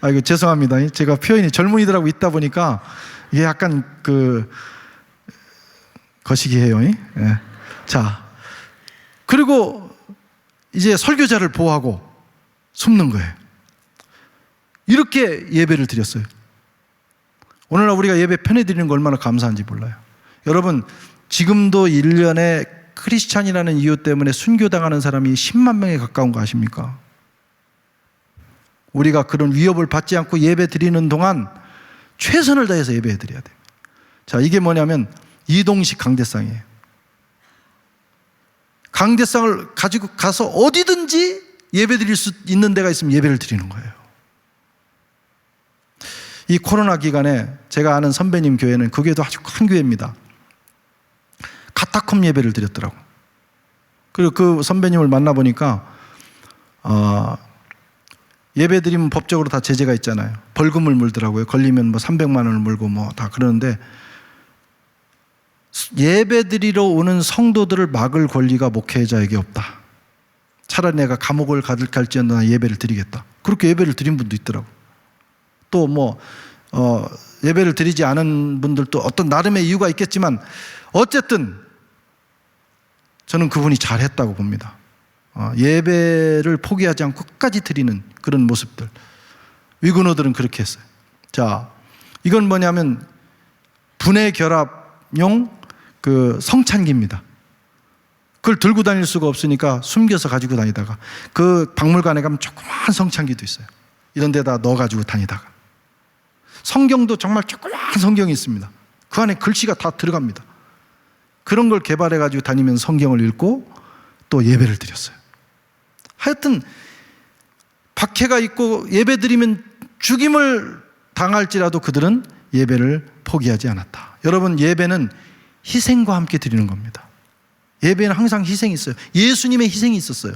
이거 죄송합니다. 제가 표현이 젊은이들하고 있다 보니까 이게 약간 거시기해요. 예. 자, 그리고 이제 설교자를 보호하고 숨는 거예요. 이렇게 예배를 드렸어요. 오늘날 우리가 예배 편해드리는 거 얼마나 감사한지 몰라요. 여러분, 지금도 1년에 크리스찬이라는 이유 때문에 순교당하는 사람이 10만 명에 가까운 거 아십니까? 우리가 그런 위협을 받지 않고 예배 드리는 동안 최선을 다해서 예배 드려야 돼요. 자, 이게 뭐냐면 이동식 강대상이에요. 강대상을 가지고 가서 어디든지 예배 드릴 수 있는 데가 있으면 예배를 드리는 거예요. 이 코로나 기간에 제가 아는 선배님 교회는 그 교회도 아주 큰 교회입니다. 카타콤 예배를 드렸더라고. 그리고 그 선배님을 만나보니까 예배 드리면 법적으로 다 제재가 있잖아요. 벌금을 물더라고요. 걸리면 300만 원을 물고 다 그러는데 예배 드리러 오는 성도들을 막을 권리가 목회자에게 없다. 차라리 내가 감옥을 갈지언정 예배를 드리겠다. 그렇게 예배를 드린 분도 있더라고. 또 예배를 드리지 않은 분들도 어떤 나름의 이유가 있겠지만 어쨌든 저는 그분이 잘했다고 봅니다. 예배를 포기하지 않고 끝까지 드리는 그런 모습들. 위그너들은 그렇게 했어요. 자, 이건 뭐냐면 분해 결합용 성찬기입니다. 그걸 들고 다닐 수가 없으니까 숨겨서 가지고 다니다가 그 박물관에 가면 조그마한 성찬기도 있어요. 이런 데다 넣어가지고 다니다가 성경도 정말 조그마한 성경이 있습니다. 그 안에 글씨가 다 들어갑니다. 그런 걸 개발해가지고 다니면서 성경을 읽고 또 예배를 드렸어요. 하여튼 박해가 있고 예배 드리면 죽임을 당할지라도 그들은 예배를 포기하지 않았다. 여러분, 예배는 희생과 함께 드리는 겁니다. 예배는 항상 희생이 있어요. 예수님의 희생이 있었어요.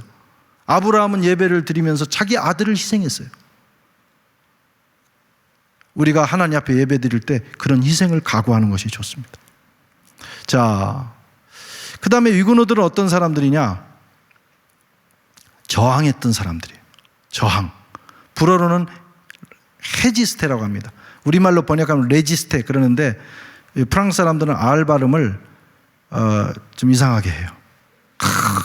아브라함은 예배를 드리면서 자기 아들을 희생했어요. 우리가 하나님 앞에 예배 드릴 때 그런 희생을 각오하는 것이 좋습니다. 자, 그 다음에 위근호들은 어떤 사람들이냐? 저항했던 사람들이에요. 저항. 불어로는 헤지스테라고 합니다. 우리말로 번역하면 레지스테 그러는데 프랑스 사람들은 R 발음을 좀 이상하게 해요.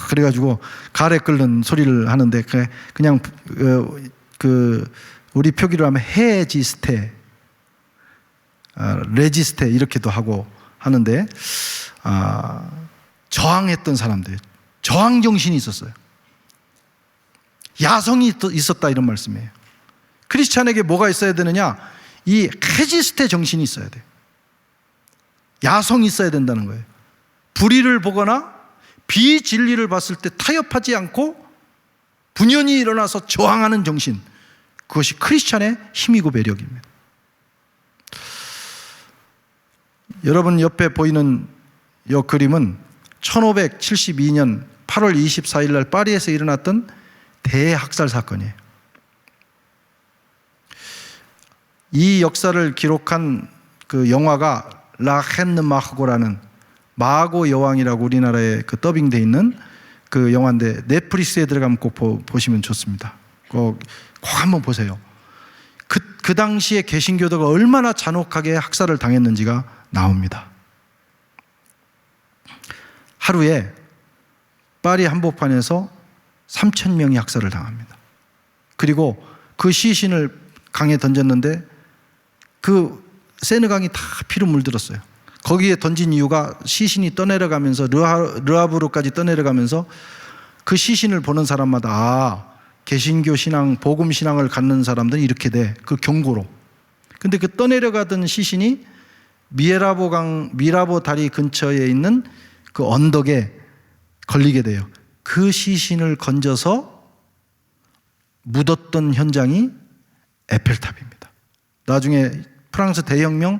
그래가지고 가래 끓는 소리를 하는데 그냥 우리 표기로 하면 헤지스테, 레지스테 이렇게도 하고 하는데 저항했던 사람들, 저항 정신이 있었어요. 야성이 있었다 이런 말씀이에요. 크리스찬에게 뭐가 있어야 되느냐? 이 헤지스테 정신이 있어야 돼요. 야성이 있어야 된다는 거예요. 불의를 보거나 비진리를 봤을 때 타협하지 않고 분연히 일어나서 저항하는 정신, 그것이 크리스찬의 힘이고 매력입니다. 여러분 옆에 보이는 이 그림은 1572년 8월 24일 날 파리에서 일어났던 대학살 사건이에요. 이 역사를 기록한 그 영화가 라 헨느 마흐고라는 마고 여왕이라고 우리나라에 그 더빙되어 있는 그 영화인데 넷플릭스에 들어가면 꼭 보시면 좋습니다. 꼭 한번 보세요. 그 당시에 개신교도가 얼마나 잔혹하게 학살을 당했는지가 나옵니다. 하루에 파리 한복판에서 3,000명이 학살을 당합니다. 그리고 그 시신을 강에 던졌는데 그 세느강이 다 피로 물들었어요. 거기에 던진 이유가 시신이 떠내려가면서 르하브르까지 떠내려가면서 그 시신을 보는 사람마다 개신교 신앙, 복음 신앙을 갖는 사람들은 이렇게 돼. 그 경고로. 근데 그 떠내려가던 시신이 미라보 다리 근처에 있는 그 언덕에 걸리게 돼요. 그 시신을 건져서 묻었던 현장이 에펠탑입니다. 나중에 프랑스 대혁명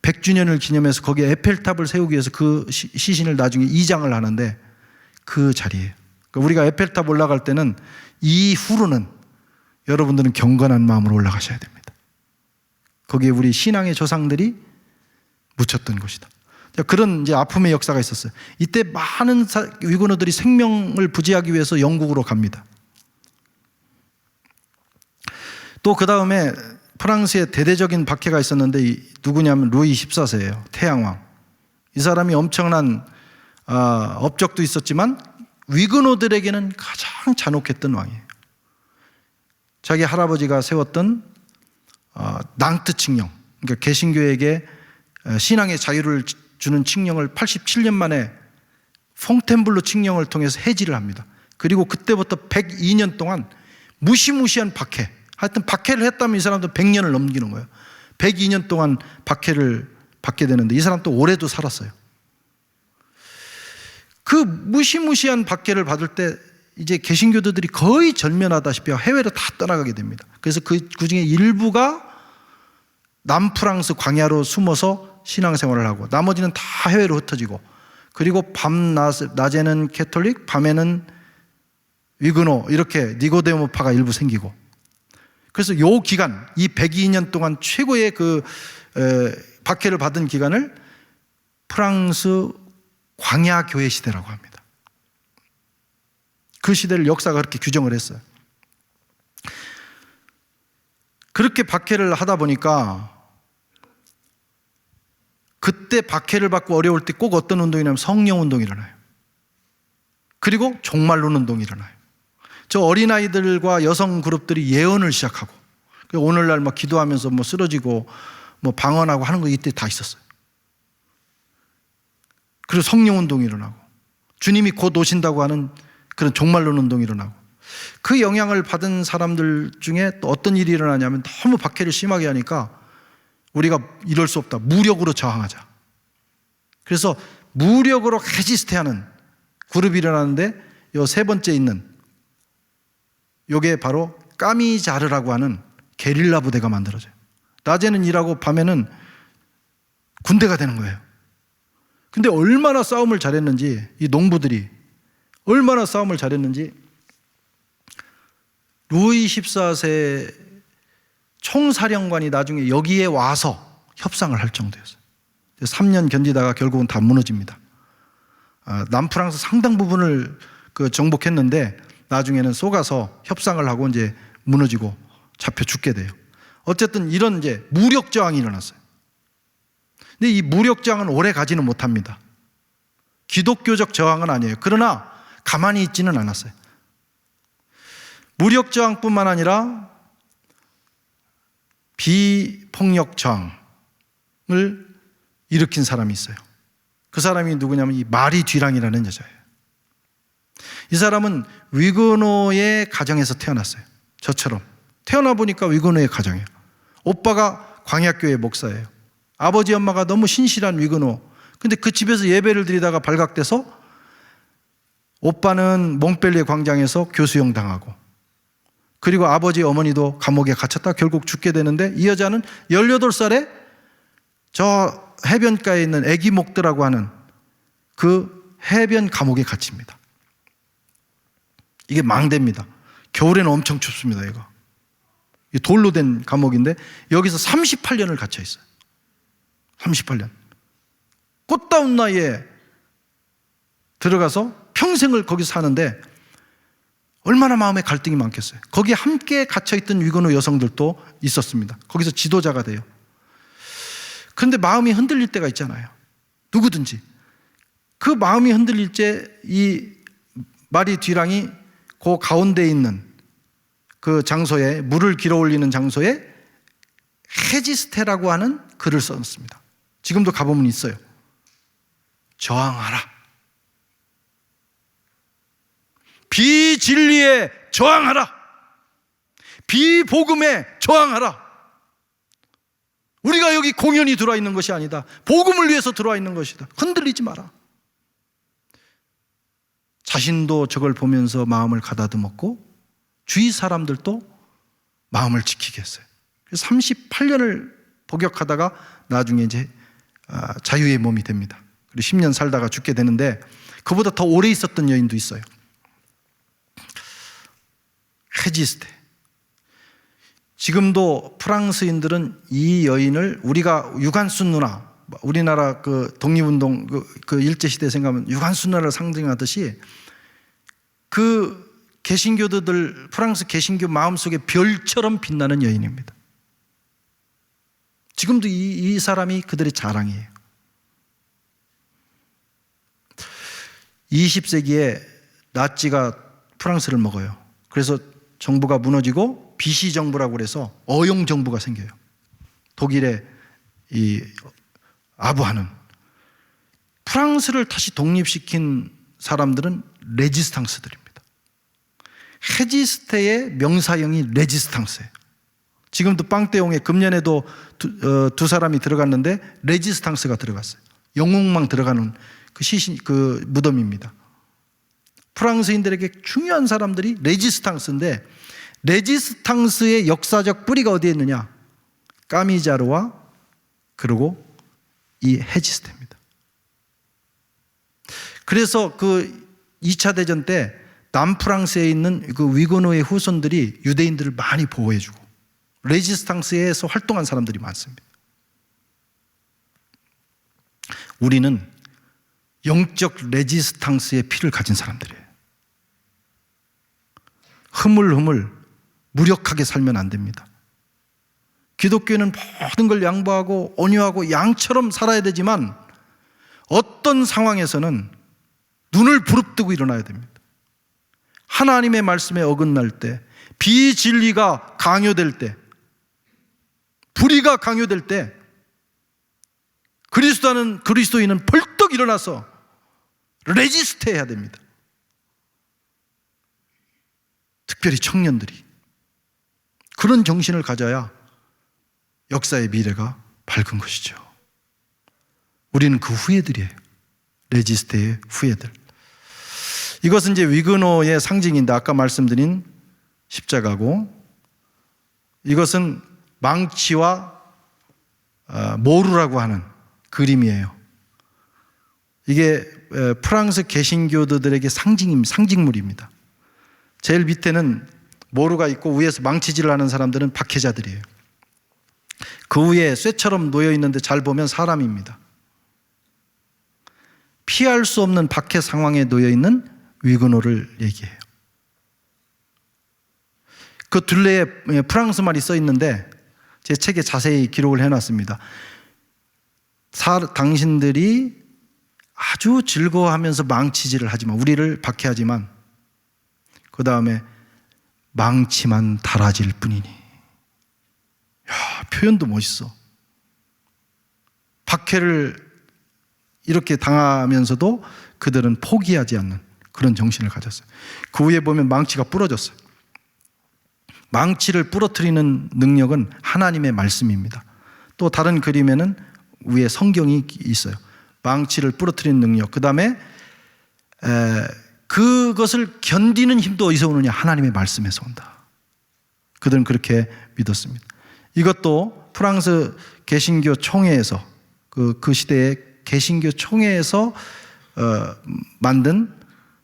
100주년을 기념해서 거기에 에펠탑을 세우기 위해서 그 시신을 나중에 이장을 하는데 그 자리예요. 그러니까 우리가 에펠탑 올라갈 때는 이후로는 여러분들은 경건한 마음으로 올라가셔야 됩니다. 거기에 우리 신앙의 조상들이 묻혔던 곳이다. 그런 이제 아픔의 역사가 있었어요. 이때 많은 위근호들이 생명을 부지하기 위해서 영국으로 갑니다. 또 그 다음에 프랑스에 대대적인 박해가 있었는데 누구냐면 루이 14세예요. 태양왕. 이 사람이 엄청난 업적도 있었지만 위근호들에게는 가장 잔혹했던 왕이에요. 자기 할아버지가 세웠던 낭트 칙령, 그러니까 개신교에게 신앙의 자유를 주는 칙령을 87년 만에 퐁텐블로 칙령을 통해서 해지를 합니다. 그리고 그때부터 102년 동안 무시무시한 박해, 하여튼 박해를 했다면 이 사람도 100년을 넘기는 거예요. 102년 동안 박해를 받게 되는데 이 사람 또 오래도 살았어요. 그 무시무시한 박해를 받을 때 이제 개신교도들이 거의 절면하다시피 해외로 다 떠나가게 됩니다. 그래서 그 중에 일부가 남프랑스 광야로 숨어서 신앙생활을 하고 나머지는 다 해외로 흩어지고, 그리고 낮에는 캐톨릭, 밤에는 위근호, 이렇게 니고데모파가 일부 생기고, 그래서 요 기간, 이 102년 동안 최고의 그 박해를 받은 기간을 프랑스 광야 교회 시대라고 합니다. 그 시대를 역사가 그렇게 규정을 했어요. 그렇게 박해를 하다 보니까 그때 박해를 받고 어려울 때 꼭 어떤 운동이 일어나면 성령 운동이 일어나요. 그리고 종말론 운동이 일어나요. 저 어린아이들과 여성 그룹들이 예언을 시작하고, 오늘날 막 기도하면서 뭐 쓰러지고 뭐 방언하고 하는 거 이때 다 있었어요. 그리고 성령 운동이 일어나고, 주님이 곧 오신다고 하는 그런 종말론 운동이 일어나고, 그 영향을 받은 사람들 중에 또 어떤 일이 일어나냐면 너무 박해를 심하게 하니까 우리가 이럴 수 없다, 무력으로 저항하자. 그래서 무력으로 헤지스테하는 그룹이 일어나는데, 요 세 번째 있는 요게 바로 까미자르라고 하는 게릴라 부대가 만들어져요. 낮에는 일하고 밤에는 군대가 되는 거예요. 근데 얼마나 싸움을 잘했는지, 이 농부들이 얼마나 싸움을 잘했는지, 루이 14세 총사령관이 나중에 여기에 와서 협상을 할 정도였어요. 3년 견디다가 결국은 다 무너집니다. 남프랑스 상당 부분을 정복했는데 나중에는 속아서 협상을 하고 이제 무너지고 잡혀 죽게 돼요. 어쨌든 이런 이제 무력 저항이 일어났어요. 근데 이 무력 저항은 오래 가지는 못합니다. 기독교적 저항은 아니에요. 그러나 가만히 있지는 않았어요. 무력 저항뿐만 아니라 비폭력 저항을 일으킨 사람이 있어요. 그 사람이 누구냐면 이 마리 뒤랑이라는 여자예요. 이 사람은 위그노의 가정에서 태어났어요. 저처럼 태어나 보니까 위그노의 가정이에요. 오빠가 광야교회 목사예요. 아버지 엄마가 너무 신실한 위그노. 근데 그 집에서 예배를 드리다가 발각돼서 오빠는 몽펠리에 광장에서 교수형 당하고, 그리고 아버지 어머니도 감옥에 갇혔다 결국 죽게 되는데, 이 여자는 18살에 저 해변가에 있는 애기 목들하고 하는 그 해변 감옥에 갇힙니다. 이게 망대입니다. 겨울에는 엄청 춥습니다. 이거 돌로 된 감옥인데 여기서 38년을 갇혀 있어요. 38년. 꽃다운 나이에 들어가서 평생을 거기서 사는데 얼마나 마음에 갈등이 많겠어요. 거기에 함께 갇혀있던 위건우 여성들도 있었습니다. 거기서 지도자가 돼요. 그런데 마음이 흔들릴 때가 있잖아요. 누구든지. 그 마음이 흔들릴 때 이 마리 뒤랑이 그 가운데 있는 그 장소에, 물을 길어 올리는 장소에 헤지스테라고 하는 글을 썼습니다. 지금도 가보면 있어요. 저항하라. 비진리에 저항하라. 비복음에 저항하라. 우리가 여기 공연히 들어와 있는 것이 아니다. 복음을 위해서 들어와 있는 것이다. 흔들리지 마라. 자신도 저걸 보면서 마음을 가다듬었고 주위 사람들도 마음을 지키게 했어요. 38년을 복역하다가 나중에 이제 자유의 몸이 됩니다. 그리고 10년 살다가 죽게 되는데, 그보다 더 오래 있었던 여인도 있어요. 헤지스테. 지금도 프랑스인들은 이 여인을 우리가 유관순 누나, 우리나라 그 독립운동 그 일제시대 생각하면 유관순 누나를 상징하듯이 그 개신교도들, 프랑스 개신교 마음속에 별처럼 빛나는 여인입니다. 지금도 이 사람이 그들의 자랑이에요. 20세기에 나치가 프랑스를 먹어요. 그래서 정부가 무너지고 비시 정부라고 그래서 어용 정부가 생겨요. 독일의 이 아부하는. 프랑스를 다시 독립시킨 사람들은 레지스탕스들입니다. 헤지스테의 명사형이 레지스탕스예요. 지금도 빵떼용에 금년에도 두 사람이 들어갔는데 레지스탕스가 들어갔어요. 영웅망 들어가는 그 무덤입니다. 프랑스인들에게 중요한 사람들이 레지스탕스인데, 레지스탕스의 역사적 뿌리가 어디에 있느냐? 까미자르와 그리고 이 헤지스테입니다. 그래서 그 2차 대전 때 남프랑스에 있는 그 위고노의 후손들이 유대인들을 많이 보호해주고 레지스탕스에서 활동한 사람들이 많습니다. 우리는 영적 레지스탕스의 피를 가진 사람들이에요. 흐물흐물 무력하게 살면 안 됩니다. 기독교는 모든 걸 양보하고 온유하고 양처럼 살아야 되지만 어떤 상황에서는 눈을 부릅뜨고 일어나야 됩니다. 하나님의 말씀에 어긋날 때, 비진리가 강요될 때, 불의가 강요될 때 그리스도인은 벌떡 일어나서 레지스트 해야 됩니다. 특별히 청년들이 그런 정신을 가져야 역사의 미래가 밝은 것이죠. 우리는 그 후예들이에요. 레지스트의 후예들. 이것은 이제 위그노의 상징인데 아까 말씀드린 십자가고, 이것은 망치와 모루라고 하는 그림이에요. 이게 프랑스 개신교도들에게 상징물입니다. 제일 밑에는 모루가 있고 위에서 망치질을 하는 사람들은 박해자들이에요. 그 위에 쇠처럼 놓여 있는데 잘 보면 사람입니다. 피할 수 없는 박해 상황에 놓여 있는 위그노를 얘기해요. 그 둘레에 프랑스 말이 써 있는데 제 책에 자세히 기록을 해놨습니다. 당신들이 아주 즐거워하면서 망치질을 하지만, 우리를 박해하지만 그 다음에 망치만 달아질 뿐이니. 야, 표현도 멋있어. 박해를 이렇게 당하면서도 그들은 포기하지 않는 그런 정신을 가졌어요. 그 위에 보면 망치가 부러졌어요. 망치를 부러뜨리는 능력은 하나님의 말씀입니다. 또 다른 그림에는 위에 성경이 있어요. 망치를 부러뜨리는 능력. 그 다음에 그것을 견디는 힘도 어디서 오느냐? 하나님의 말씀에서 온다. 그들은 그렇게 믿었습니다. 이것도 프랑스 개신교 총회에서 그 시대의 개신교 총회에서 만든,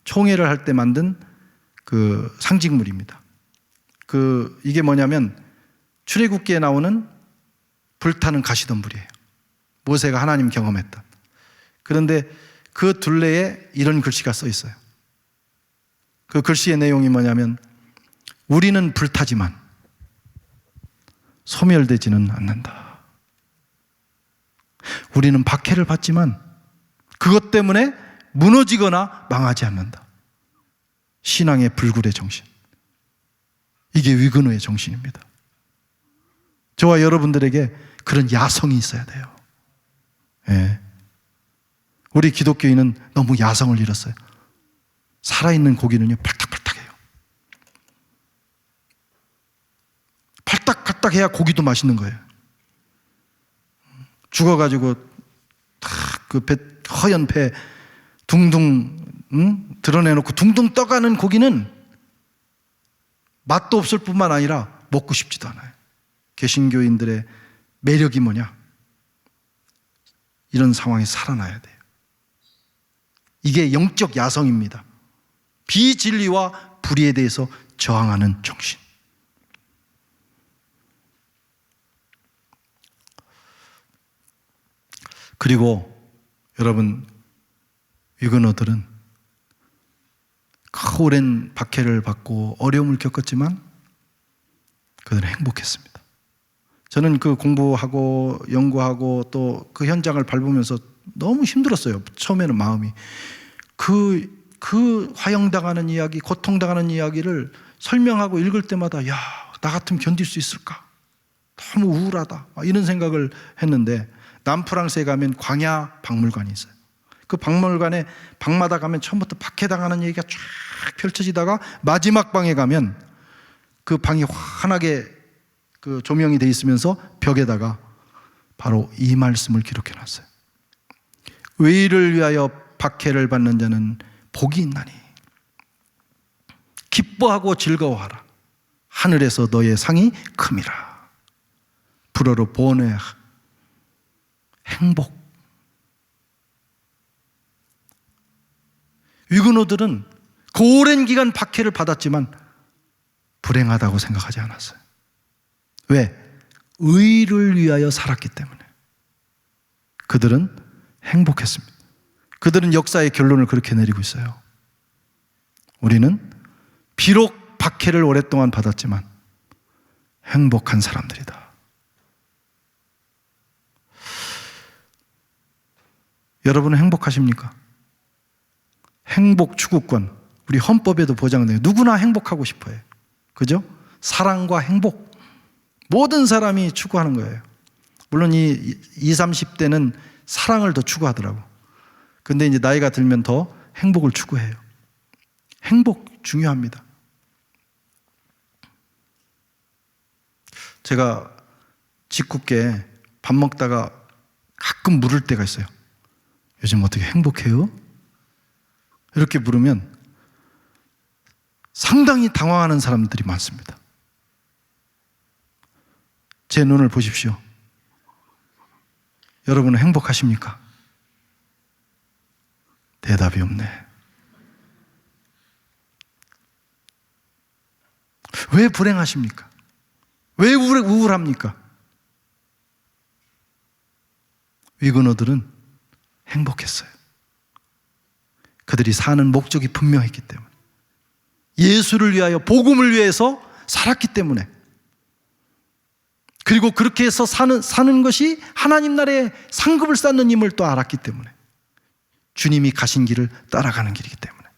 총회를 할 때 만든 그 상징물입니다. 이게 뭐냐면 출애굽기에 나오는 불타는 가시덤불이에요. 모세가 하나님 경험했던. 그런데 그 둘레에 이런 글씨가 써 있어요. 그 글씨의 내용이 뭐냐면, 우리는 불타지만 소멸되지는 않는다. 우리는 박해를 받지만 그것 때문에 무너지거나 망하지 않는다. 신앙의 불굴의 정신. 이게 위그노의 정신입니다. 저와 여러분들에게 그런 야성이 있어야 돼요. 예. 우리 기독교인은 너무 야성을 잃었어요. 살아있는 고기는요, 팔딱팔딱해요. 팔딱팔딱해야 고기도 맛있는 거예요. 죽어가지고 허연 배 둥둥 드러내놓고 둥둥 떠가는 고기는 맛도 없을 뿐만 아니라 먹고 싶지도 않아요. 개신교인들의 매력이 뭐냐? 이런 상황에 살아나야 돼요. 이게 영적 야성입니다. 비진리와 불의에 대해서 저항하는 정신. 그리고 여러분, 위그노들은 그 오랜 박해를 받고 어려움을 겪었지만 그들은 행복했습니다. 저는 그 공부하고 연구하고 또 그 현장을 밟으면서 너무 힘들었어요. 처음에는 마음이. 그 화형당하는 이야기, 고통당하는 이야기를 설명하고 읽을 때마다, 야, 나 같으면 견딜 수 있을까? 너무 우울하다. 이런 생각을 했는데, 남프랑스에 가면 광야 박물관이 있어요. 그 박물관에 방마다 가면 처음부터 박해당하는 얘기가 쫙 펼쳐지다가 마지막 방에 가면 그 방이 환하게 그 조명이 돼 있으면서 벽에다가 바로 이 말씀을 기록해 놨어요. 의를 위하여 박해를 받는 자는 복이 있나니 기뻐하고 즐거워하라. 하늘에서 너의 상이 큼이라. 불어로 보내 행복. 위그노들은 그 오랜 기간 박해를 받았지만 불행하다고 생각하지 않았어요. 왜? 의를 위하여 살았기 때문에. 그들은 행복했습니다. 그들은 역사의 결론을 그렇게 내리고 있어요. 우리는 비록 박해를 오랫동안 받았지만 행복한 사람들이다. 여러분은 행복하십니까? 행복 추구권, 우리 헌법에도 보장돼요. 누구나 행복하고 싶어요. 그죠? 사랑과 행복, 모든 사람이 추구하는 거예요. 물론 이 20, 30대는 사랑을 더 추구하더라고. 근데 이제 나이가 들면 더 행복을 추구해요. 행복 중요합니다. 제가 짓궂게 밥 먹다가 가끔 물을 때가 있어요. 요즘 어떻게 행복해요? 이렇게 물으면 상당히 당황하는 사람들이 많습니다. 제 눈을 보십시오. 여러분은 행복하십니까? 대답이 없네. 왜 불행하십니까? 왜 우울합니까? 위그노들은 행복했어요. 그들이 사는 목적이 분명했기 때문에, 예수를 위하여, 복음을 위해서 살았기 때문에, 그리고 그렇게 해서 사는 것이 하나님 나라에 상급을 쌓는 힘을 또 알았기 때문에, 주님이 가신 길을 따라가는 길이기 때문에,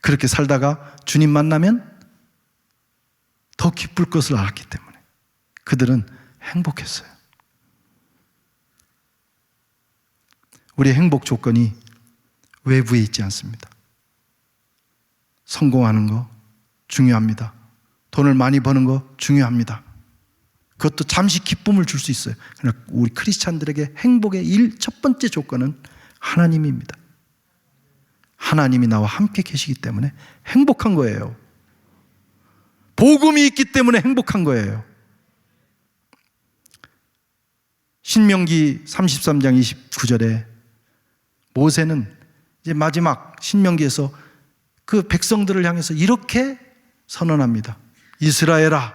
그렇게 살다가 주님 만나면 더 기쁠 것을 알았기 때문에 그들은 행복했어요. 우리의 행복 조건이 외부에 있지 않습니다. 성공하는 거 중요합니다. 돈을 많이 버는 거 중요합니다. 그것도 잠시 기쁨을 줄 수 있어요. 그러나 우리 크리스찬들에게 행복의 첫 번째 조건은 하나님입니다. 하나님이 나와 함께 계시기 때문에 행복한 거예요. 복음이 있기 때문에 행복한 거예요. 신명기 33장 29절에 모세는 이제 마지막 신명기에서 그 백성들을 향해서 이렇게 선언합니다. 이스라엘아,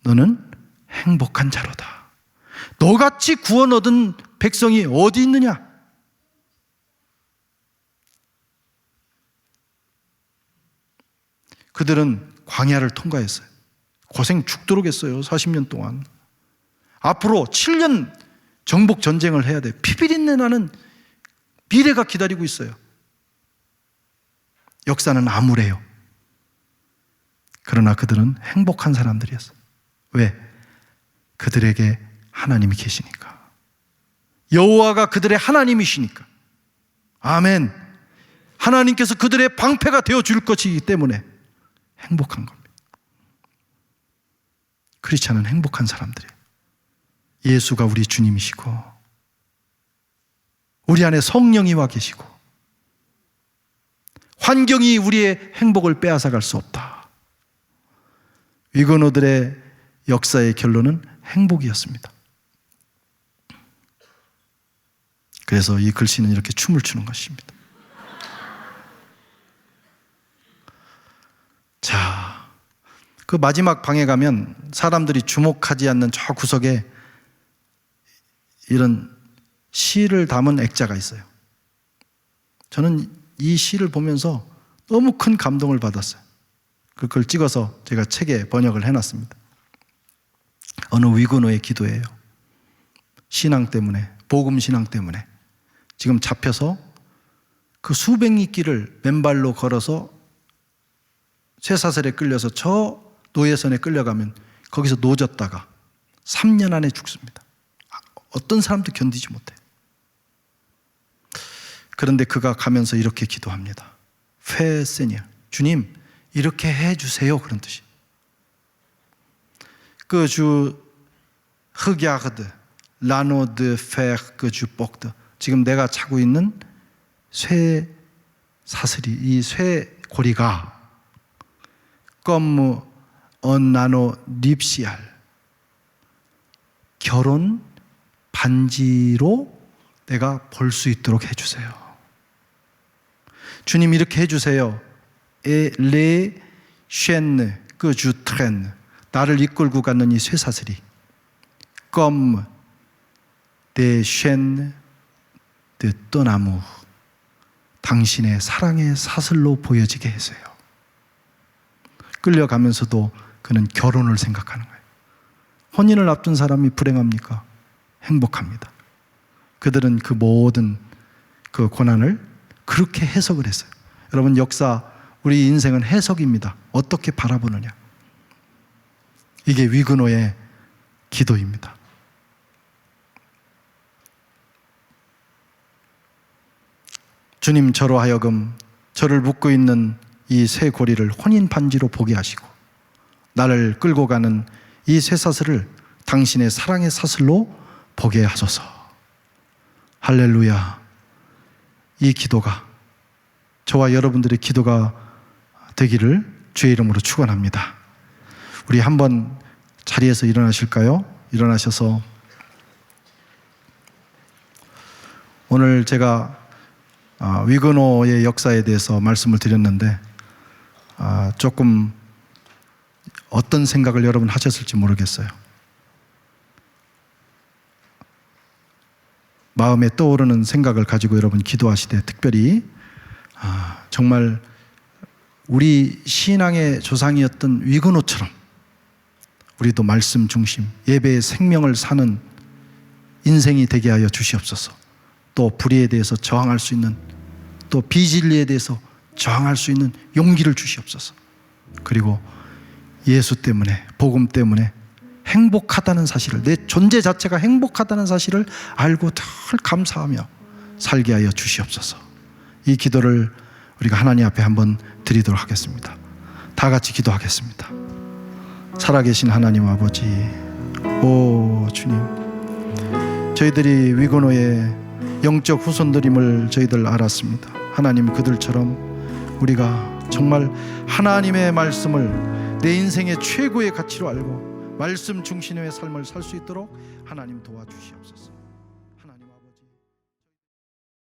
너는 행복한 자로다. 너같이 구원 얻은 백성이 어디 있느냐? 그들은 광야를 통과했어요. 고생 죽도록 했어요. 40년 동안. 앞으로 7년 정복 전쟁을 해야 돼요. 피비린내 나는 미래가 기다리고 있어요. 역사는 암울해요. 그러나 그들은 행복한 사람들이었어요. 왜? 그들에게 하나님이 계시니까. 여호와가 그들의 하나님이시니까. 아멘. 하나님께서 그들의 방패가 되어줄 것이기 때문에 행복한 겁니다. 크리스찬은 행복한 사람들이에요. 예수가 우리 주님이시고 우리 안에 성령이 와 계시고 환경이 우리의 행복을 빼앗아갈 수 없다. 위그노들의 역사의 결론은 행복이었습니다. 그래서 이 글씨는 이렇게 춤을 추는 것입니다. 자, 그 마지막 방에 가면 사람들이 주목하지 않는 저 구석에 이런 시를 담은 액자가 있어요. 저는 이 시를 보면서 너무 큰 감동을 받았어요. 그걸 찍어서 제가 책에 번역을 해놨습니다. 어느 위그노의 기도예요. 신앙 때문에, 복음 신앙 때문에 지금 잡혀서 그 수백 리길을 맨발로 걸어서 쇠사슬에 끌려서 저 노예선에 끌려가면 거기서 노졌다가 3년 안에 죽습니다. 어떤 사람도 견디지 못해요. 그런데 그가 가면서 이렇게 기도합니다. 페세니아, 주님 이렇게 해주세요. 그런 뜻이. 그 주 흑야흐드 라노드 페흐 그주 복드, 지금 내가 차고 있는 쇠 사슬이, 이 쇠고리가 껌무 언나노 립시알, 결혼 반지로 내가 볼 수 있도록 해주세요. 주님 이렇게 해주세요. 에레 쉔느 그주 트렌, 나를 이끌고 가는 이 쇠사슬이 껌 데 쉔 데 또나무, 당신의 사랑의 사슬로 보여지게 해주세요. 끌려가면서도 그는 결혼을 생각하는 거예요. 혼인을 앞둔 사람이 불행합니까? 행복합니다. 그들은 그 모든 그 고난을 그렇게 해석을 했어요. 여러분, 역사, 우리 인생은 해석입니다. 어떻게 바라보느냐. 이게 위그노의 기도입니다. 주님, 저로 하여금 저를 묶고 있는 이 새 고리를 혼인 반지로 보게 하시고 나를 끌고 가는 이 쇠사슬을 당신의 사랑의 사슬로 보게 하소서. 할렐루야. 이 기도가 저와 여러분들의 기도가 되기를 주의 이름으로 축원합니다. 우리 한번 자리에서 일어나실까요? 일어나셔서 오늘 제가 위근호의 역사에 대해서 말씀을 드렸는데 조금 어떤 생각을 여러분 하셨을지 모르겠어요. 마음에 떠오르는 생각을 가지고 여러분 기도하시되 특별히 정말 우리 신앙의 조상이었던 위근호처럼 우리도 말씀 중심, 예배의 생명을 사는 인생이 되게 하여 주시옵소서. 또 불의에 대해서 저항할 수 있는, 또 비진리에 대해서 저항할 수 있는 용기를 주시옵소서. 그리고 예수 때문에, 복음 때문에 행복하다는 사실을, 내 존재 자체가 행복하다는 사실을 알고 늘 감사하며 살게 하여 주시옵소서. 이 기도를 우리가 하나님 앞에 한번 드리도록 하겠습니다. 다 같이 기도하겠습니다. 살아계신 하나님 아버지, 오 주님, 저희들이 위근호의 영적 후손들임을 저희들 알았습니다. 하나님, 그들처럼 우리가 정말 하나님의 말씀을 내 인생의 최고의 가치로 알고 말씀 중심의 삶을 살 수 있도록 하나님 도와주시옵소서.